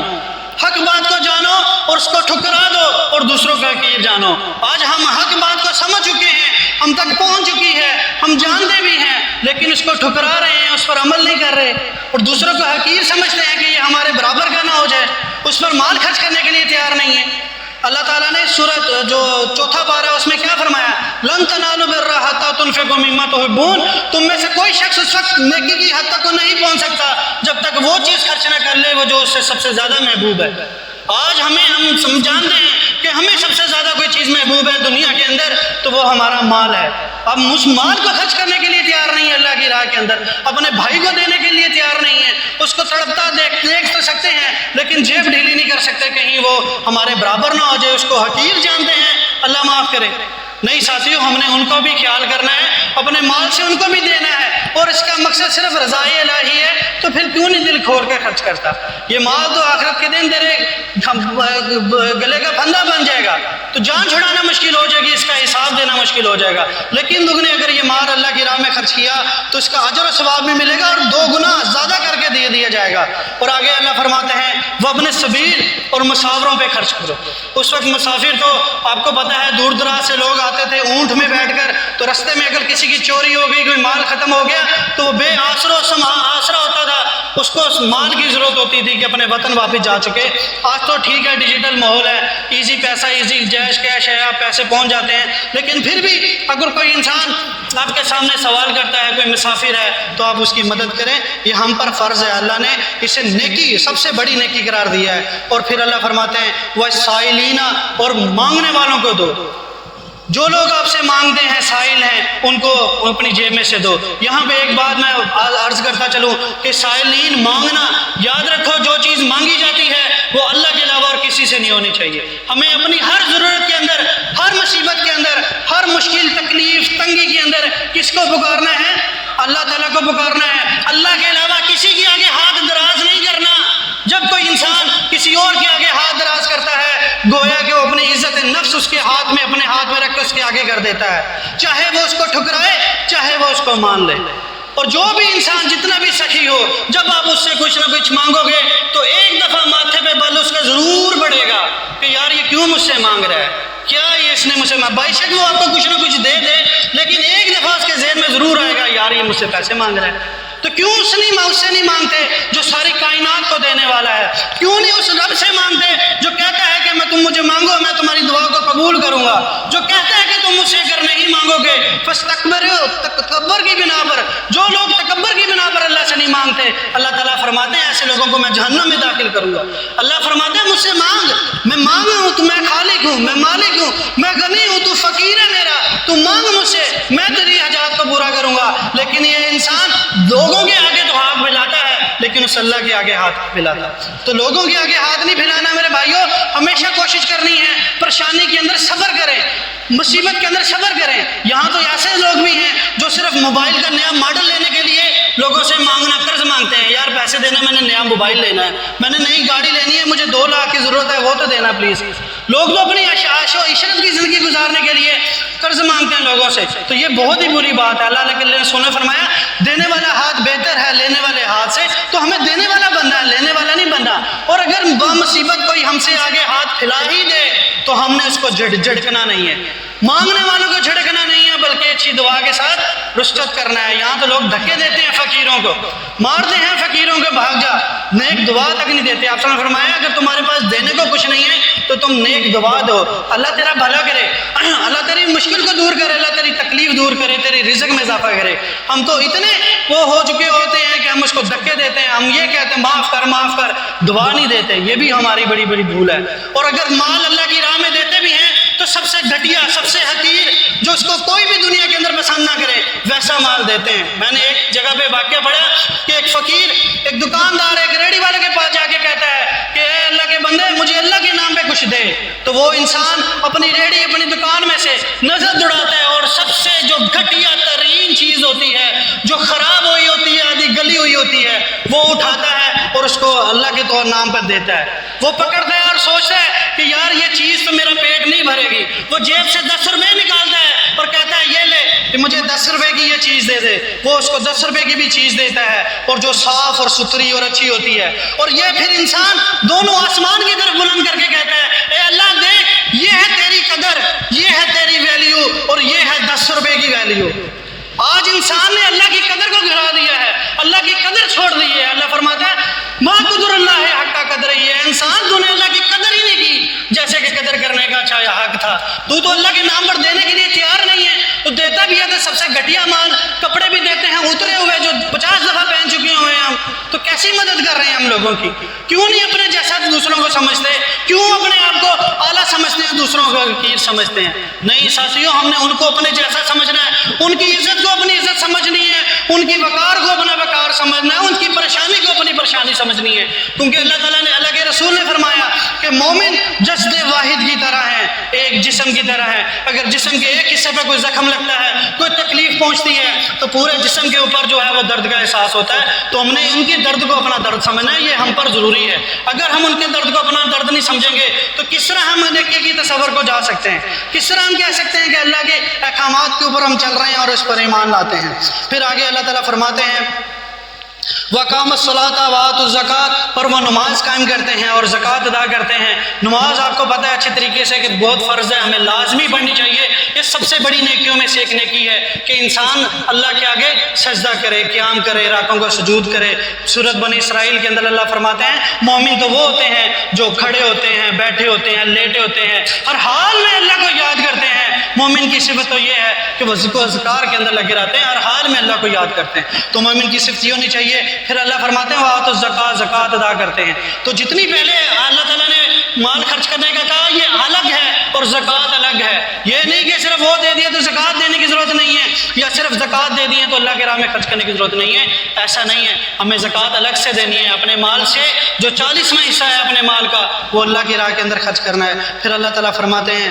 حق بات کو جانو اور اس کو ٹھکرا دو اور دوسروں کو حقیر جانو۔ آج ہم حق بات کو سمجھ چکے ہیں، ہم تک پہنچ چکی ہے، ہم جانتے بھی ہیں، لیکن اس کو ٹھکرا رہے ہیں، اس پر عمل نہیں کر رہے، اور دوسروں کو حقیر سمجھتے ہیں کہ یہ ہمارے برابر کا نہ ہو جائے، اس پر مال خرچ کرنے کے لیے تیار نہیں ہے۔ اللہ تعالیٰ نے سورۃ جو 4 پارہ اس میں کیا فرمایا؟ لن تنالوا البر حتی تنفقوا مما تحبون، تم میں سے کوئی شخص اس وقت نیکی کی حد تک کو نہیں پہنچ سکتا جب تک وہ چیز خرچ نہ کر لے وہ جو اس سے سب سے زیادہ محبوب ہے۔ آج ہم جانتے ہیں کہ ہمیں سب سے زیادہ کوئی چیز محبوب ہے دنیا کے اندر، تو وہ ہمارا مال ہے۔ اب اس مال کو خرچ کرنے کے لیے تیار نہیں ہے اللہ کی راہ کے اندر، اپنے بھائی کو دینے کے لیے تیار نہیں ہے، اس کو تڑپتا دیکھ تو سکتے ہیں لیکن جیب ڈھیلی نہیں کر سکتے کہیں وہ ہمارے برابر نہ ہو جائے، اس کو حقیر جانتے ہیں، اللہ معاف کرے۔ نہیں ساتھیوں، ہم نے ان کو بھی خیال کرنا ہے، اپنے مال سے ان کو بھی دینا ہے، اور اس کا مقصد صرف رضائے الہی ہے، تو پھر کیوں نہیں دل کھول کے خرچ کرتا؟ یہ مال تو آخرت کے دن تیرے گلے کا پھندا بن جائے گا، تو جان چھڑانا مشکل ہو جائے گی، اس کا حساب دینا مشکل ہو جائے گا۔ لیکن تم نے اگر یہ مال اللہ کی راہ میں خرچ کیا تو اس کا اجر و ثواب بھی ملے گا، اور 2 گنا زیادہ کر کے دے دیا جائے گا۔ اور آگے اللہ فرماتے ہیں وابن السبیل، اور مسافروں پہ خرچ کرو۔ اس وقت مسافر تو آپ کو پتہ ہے دور دراز سے لوگ آتے تھے اونٹ میں بیٹھ کر، تو رستے میں اگر کسی کی چوری ہو گئی، کوئی مال ختم ہو گیا تو وہ بے آسرا ہوتا تھا، اس کو اس مال کی ضرورت ہوتی تھی کہ اپنے وطن واپس جا چکے۔ آج تو ٹھیک ہے، ڈیجیٹل ماحول ہے، ایزی پیسہ، ایزی جیش کیش ہے، آپ پیسے پہنچ جاتے ہیں، لیکن پھر بھی اگر کوئی انسان آپ کے سامنے سوال کرتا ہے، کوئی مسافر ہے، تو آپ اس کی مدد کریں، یہ ہم پر فرض ہے۔ اللہ نے اسے نیکی، سب سے بڑی نیکی قرار دیا ہے۔ اور پھر اللہ فرماتے ہیں وَالسَّائِلِينَ، اور مانگنے والوں کو دو، جو لوگ آپ سے مانگتے ہیں، سائل ہیں، ان کو اپنی جیب میں سے دو۔ یہاں پہ ایک بات میں عرض کرتا چلوں کہ سائلین، مانگنا، یاد رکھو جو چیز مانگی جاتی ہے وہ اللہ کے علاوہ اور کسی سے نہیں ہونی چاہیے۔ ہمیں اپنی ہر ضرورت کے اندر، ہر مصیبت کے اندر، ہر مشکل، تکلیف، تنگی کے اندر کس کو پکارنا ہے؟ اللہ تعالیٰ کو پکارنا ہے۔ اللہ کے علاوہ کسی کے آگے ہاتھ دراز نہیں کرنا۔ جب کوئی انسان کسی اور کے آگے ہاتھ دراز کرتا ہے، گویا کہ وہ اپنی عزت نفس اس کے ہاتھ میں، اپنے ہاتھ میں رکھ کے اس کے آگے کر دیتا ہے، چاہے وہ اس کو ٹھکرائے، چاہے وہ اس کو مان لے۔ اور جو بھی انسان جتنا بھی سخی ہو، جب آپ اس سے کچھ نہ کچھ مانگو گے تو ایک دفعہ ماتھے پہ بل اس کا ضرور بڑھے گا کہ یار یہ کیوں مجھ سے مانگ رہا ہے، کیا یہ اس نے مجھ سے بے شک وہ آپ کو کچھ نہ کچھ دے دے، لیکن ایک دفعہ اس کے ذہن میں ضرور آئے گا یار یہ مجھ سے پیسے مانگ رہا ہے۔ تو کیوں اس سے نہیں مانگتے جو ساری کائنات کو دینے والا ہے؟ کیوں نہیں اس رب سے مانگتے جو کہتا ہے کہ میں تم مجھے مانگو میں تمہاری دعا کو قبول کروں گا، جو کہتا ہے کہ تم مجھ سے اگر نہیں مانگو گے تکبر کی بنا پر، جو لوگ تکبر کی بنا پر اللہ سے نہیں مانگتے، اللہ تعالیٰ فرماتے ہیں ایسے لوگوں کو میں جہنم میں داخل کروں گا۔ اللہ فرماتے ہیں مجھ سے مانگ، میں مانگا ہوں تو میں خالق ہوں، میں مالک ہوں، میں غنی ہوں تو فقیر ہے میرا، تو مانگ مجھ سے، میں تیری حاجات کو پورا کروں گا۔ لیکن یہ انسان لوگوں کے آگے تو ہاتھ پھیلاتا ہے لیکن اس اللہ کے آگے ہاتھ پھیلاتا ہے۔ تو لوگوں کے آگے ہاتھ نہیں پھیلانا میرے بھائیوں، ہمیشہ کوشش کرنی ہے پریشانی کے اندر صبر کریں، مصیبت کے اندر صبر کریں۔ یہاں تو ایسے لوگ بھی ہیں جو صرف موبائل کا نیا ماڈل لینے کے لیے لوگوں سے مانگنا، قرض مانگتے ہیں، یار پیسے دینا، میں نے نیا موبائل لینا ہے، میں نے نئی گاڑی لینی ہے، مجھے 2 لاکھ کی ضرورت ہے، وہ تو دینا پلیز۔ لوگ تو اپنی عیش و عشرت کی زندگی گزارنے کے لیے قرض مانگتے ہیں لوگوں سے، تو یہ بہت ہی بری بات ہے۔ اللہ کے رسول نے فرمایا دینے والا ہاتھ بہتر ہے لینے والے ہاتھ سے، تو ہمیں دینے والا بننا ہے، لینے والا نہیں بننا۔ اور اگر بامصیبت کوئی ہم سے آگے ہاتھ پھیلا ہی دے تو ہم نے اس کو جھڑکنا نہیں ہے، مانگنے والوں کو جھڑکنا نہیں ہے، بلکہ اچھی دعا کے ساتھ رشتت کرنا ہے۔ یہاں تو لوگ دھکے دیتے ہیں فقیروں کو، مارتے ہیں فقیروں کو، بھاگ جا، نیک دعا تک نہیں دیتے۔ آپ نے فرمایا اگر تمہارے پاس دینے کو کچھ نہیں ہے تو تم نیک دعا دو، اللہ تیرا بھلا کرے، اللہ تیری مشکل کو دور کرے، اللہ تیری تکلیف دور کرے، تیری رزق میں اضافہ کرے۔ ہم تو اتنے وہ ہو چکے ہوتے ہیں کہ ہم اس کو دھکے دیتے ہیں، ہم یہ کہتے ہیں معاف کر معاف کر، دعا نہیں دیتے، یہ بھی ہماری بڑی بڑی بھول ہے۔ اور اگر مال اللہ کی راہ میں دیتے بھی ہیں تو سب سے گھٹیا، سب سے حقیر، جو اس کو کوئی بھی دنیا کے اندر پسند نہ کرے ویسا مال دیتے ہیں۔ میں نے ایک جگہ پہ واقعہ پڑھا کہ ایک فقیر ایک دکاندار ایک ریڑھی والے کے پاس جا کے کہتا ہے کہ اے اللہ کے بندے مجھے اللہ کے نام پہ کچھ دے، تو وہ انسان اپنی ریڑھی اپنی دکان میں سے نظر دوڑاتا ہے اور سب سے جو گھٹیا ترین چیز ہوتی ہے، جو خراب ہوئی ہوتی ہے، آدھی گلی ہوئی ہوتی ہے، وہ اٹھاتا ہے اور اس کو اللہ کے نام پر دیتا ہے۔ وہ پکڑتا ہے اور سوچتا ہے کہ یار یہ چیز تو میرا پیٹ نہیں بھرے گی، وہ جیب سے 10 روپے نکالتا ہے اور کہتا ہے یہ لے کہ مجھے 10 روپے کی یہ چیز دے دے، وہ اس کو 10 روپے کی بھی چیز دیتا ہے اور جو صاف اور ستھری اور اچھی ہوتی ہے، اور یہ پھر انسان دونوں آسمان کی طرف بلند کر کے کہتا ہے اے اللہ دیکھ یہ ہے تیری قدر، یہ ہے تیری ویلیو اور یہ ہے 10 روپے کی ویلیو۔ آج انسان نے اللہ کی قدر کو گرا دیا ہے، اللہ کی قدر چھوڑ دی ہے۔ اللہ فرماتا ہے ما قدر اللہ حق کا قدر ہی ہے، انسان تو نے اللہ کی قدر ہی نہیں کی جیسے کہ قدر کرنے کا چاہے حق تھا۔ تو اللہ کے نام پر دینے کے لیے تیار نہیں ہے، تو دیتا بھی ہے تو سب سے گھٹیا مال، کپڑے بھی دیتے ہیں اترے ہوئے جو 50 دفعہ پہن چکے ہوئے ہیں ہم، تو کیسی مدد کر رہے ہیں ہم لوگوں کی؟ کیوں نہیں اپنے جیسا دوسروں کو سمجھتے؟ کیوں اپنے آپ کو اعلیٰ سمجھتے ہیں دوسروں کو حقیر سمجھتے ہیں؟ نہیں ساتھیوں، ہم نے ان کو اپنے جیسا سمجھنا ہے، ان کی عزت کو اپنی عزت سمجھنی ہے، ان کی وقار کو اپنا وقار سمجھنا ہے، ان کی پریشانی کو اپنی پریشانی سمجھنی ہے، کیونکہ اللہ تعالیٰ نے، اللہ کے رسول نے فرمایا کہ مومن جسد واحد کی طرح ہے، ایک جسم کی طرح ہے۔ اگر جسم کے ایک حصے پہ کوئی زخم لگتا ہے، کوئی تکلیف پہنچتی ہے، تو پورے جسم کے اوپر جو ہے وہ درد کا احساس ہوتا ہے۔ تو ہم نے ان کے درد کو اپنا درد سمجھنا ہے، یہ ہم پر ضروری ہے۔ اگر ہم ان کے درد کو اپنا درد نہیں سمجھیں گے تو کس طرح ہم نیکی کی تصور کو جا سکتے ہیں؟ کس طرح ہم کہہ سکتے ہیں کہ اللہ کے احکامات کے اوپر ہم چل رہے ہیں اور اس پر ایمان لاتے ہیں؟ پھر آگے اللہ تعالیٰ فرماتے ہیں وَقَامَ الصَّلَاةَ وَآتَوُا الزَّكَاةَ، اور وہ نماز قائم کرتے ہیں اور زکوٰۃ ادا کرتے ہیں۔ نماز آپ کو پتہ ہے اچھے طریقے سے کہ بہت فرض ہے، ہمیں لازمی پڑھنی چاہیے۔ یہ سب سے بڑی نیکیوں میں سے ایک نیکی ہے کہ انسان اللہ کے آگے سجدہ کرے، قیام کرے، رکوع کو سجود کرے۔ سورۃ بنی اسرائیل کے اندر اللہ فرماتے ہیں مومن تو وہ ہوتے ہیں جو کھڑے ہوتے ہیں، بیٹھے ہوتے ہیں، لیٹے ہوتے ہیں، ہر حال میں اللہ کو یاد کرتے ہیں۔ مومن کی صفت تو یہ ہے کہ وہ ذکر و اذکار کے اندر لگے رہتے ہیں، ہر حال میں اللہ کو یاد کرتے ہیں۔ تو مومن کی صفت یہ ہونی چاہیے۔ پھر اللہ فرماتے ہیں وَآتُوا الزَّکَاةَ، زکوٰۃ ادا کرتے ہیں۔ تو جتنی پہلے اللہ تعالیٰ نے مال خرچ کرنے کا کہا یہ الگ ہے اور زکوٰۃ الگ ہے۔ یہ نہیں کہ صرف وہ دے دیا تو زکوٰۃ دینے کی ضرورت نہیں ہے، یا صرف زکوٰۃ دے دی ہے تو اللہ کے راہ میں خرچ کرنے کی ضرورت نہیں ہے، ایسا نہیں ہے۔ ہمیں زکوٰۃ الگ سے دینی ہے، اپنے مال سے جو 40واں حصہ ہے اپنے مال کا وہ اللہ کی راہ کے اندر خرچ کرنا ہے۔ پھر اللہ تعالیٰ فرماتے ہیں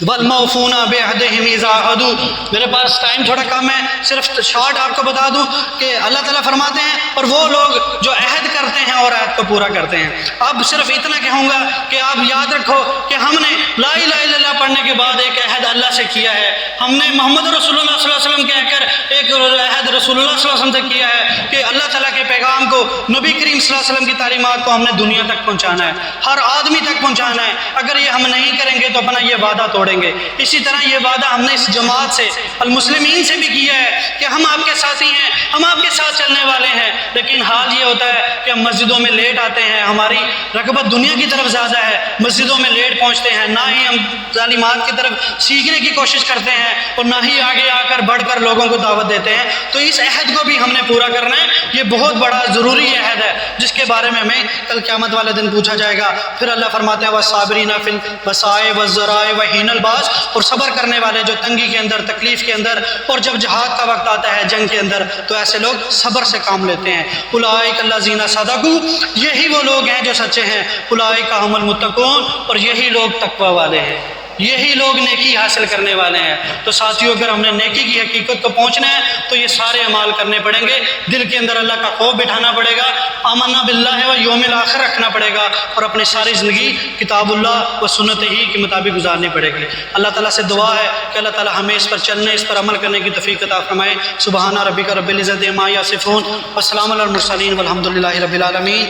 وَالْمَوْفُونَ بِعَهْدِهِمْ إِذَا عَاهَدُوا۔ میرے پاس ٹائم تھوڑا کم ہے، صرف شارٹ آپ کو بتا دوں کہ اللہ تعالیٰ فرماتے ہیں اور وہ لوگ جو عہد کرتے ہیں اور عہد کو پورا کرتے ہیں۔ اب صرف اتنا کہوں گا کہ آپ یاد رکھو کہ ہم نے لا الہ الا اللہ پڑھنے کے بعد ایک عہد اللہ سے کیا ہے، ہم نے محمد رسول اللہ صلی اللہ علیہ وسلم کہہ کر ایک عہد رسول اللہ صلی اللہ علیہ وسلم سے کیا ہے کہ اللہ تعالیٰ کے پیغام کو، نبی کریم صلی اللہ علیہ وسلم کی تعلیمات کو ہم نے دنیا تک پہنچانا ہے، ہر آدمی تک پہنچانا ہے۔ اگر یہ ہم نہیں کریں گے تو اپنا یہ وعدہ توڑیں گے۔ اسی طرح یہ وعدہ ہم نے اس جماعت سے، المسلمین سے بھی کیا ہے کہ ہم آپ کے ساتھی ہیں، ہم آپ کے ساتھ چلنے والے ہیں، لیکن حال یہ ہوتا ہے کہ ہم مسجدوں میں لیٹ آتے ہیں، ہماری رغبت دنیا کی طرف زیادہ ہے، مسجدوں میں لیٹ پہنچتے ہیں، نہ ہی ہم تعلیمات کی طرف سیکھنے کی کوشش کرتے ہیں اور نہ ہی آگے آ کر بڑھ کر لوگوں کو دعوت دیتے ہیں۔ تو اس عہد کو بھی ہم نے پورا کرنا ہے، یہ بہت بڑا ضروری عہد ہے جس کے بارے میں ہمیں کل قیامت والے دن پوچھا جائے گا۔ پھر اللہ فرماتے ہیں وَالصَّابِرِينَ فِي الْبَأْسَاءِ وَالضَّرَّاءِ وَحِينَ الْبَأْسِ، اور صبر کرنے والے جو تنگی کے اندر، تکلیف کے اندر، اور جب جہاد کا وقت آتا ہے جنگ کے اندر، تو ایسے لوگ صبر سے کام لیتے ہیں۔ اولئک الذین صدقوا، یہی وہ لوگ ہیں جو سچے ہیں، اولئک هم المتقون، اور یہی لوگ تقوی والے ہیں، یہی لوگ نیکی حاصل کرنے والے ہیں۔ تو ساتھیوں اگر ہم نے نیکی کی حقیقت کو پہنچنا ہے تو یہ سارے اعمال کرنے پڑیں گے، دل کے اندر اللہ کا خوف بٹھانا پڑے گا، آمنا باللہ و یوم الآخر رکھنا پڑے گا، اور اپنی ساری زندگی کتاب اللہ و سنت ہی کے مطابق گزارنی پڑے گی۔ اللہ تعالیٰ سے دعا ہے کہ اللہ تعالیٰ ہمیں اس پر چلنے، اس پر عمل کرنے کی توفیق عطا فرمائے۔ سبحان ربک رب العزت عما یصفون، والسلام علی المرسلین والحمد للہ رب العالمین۔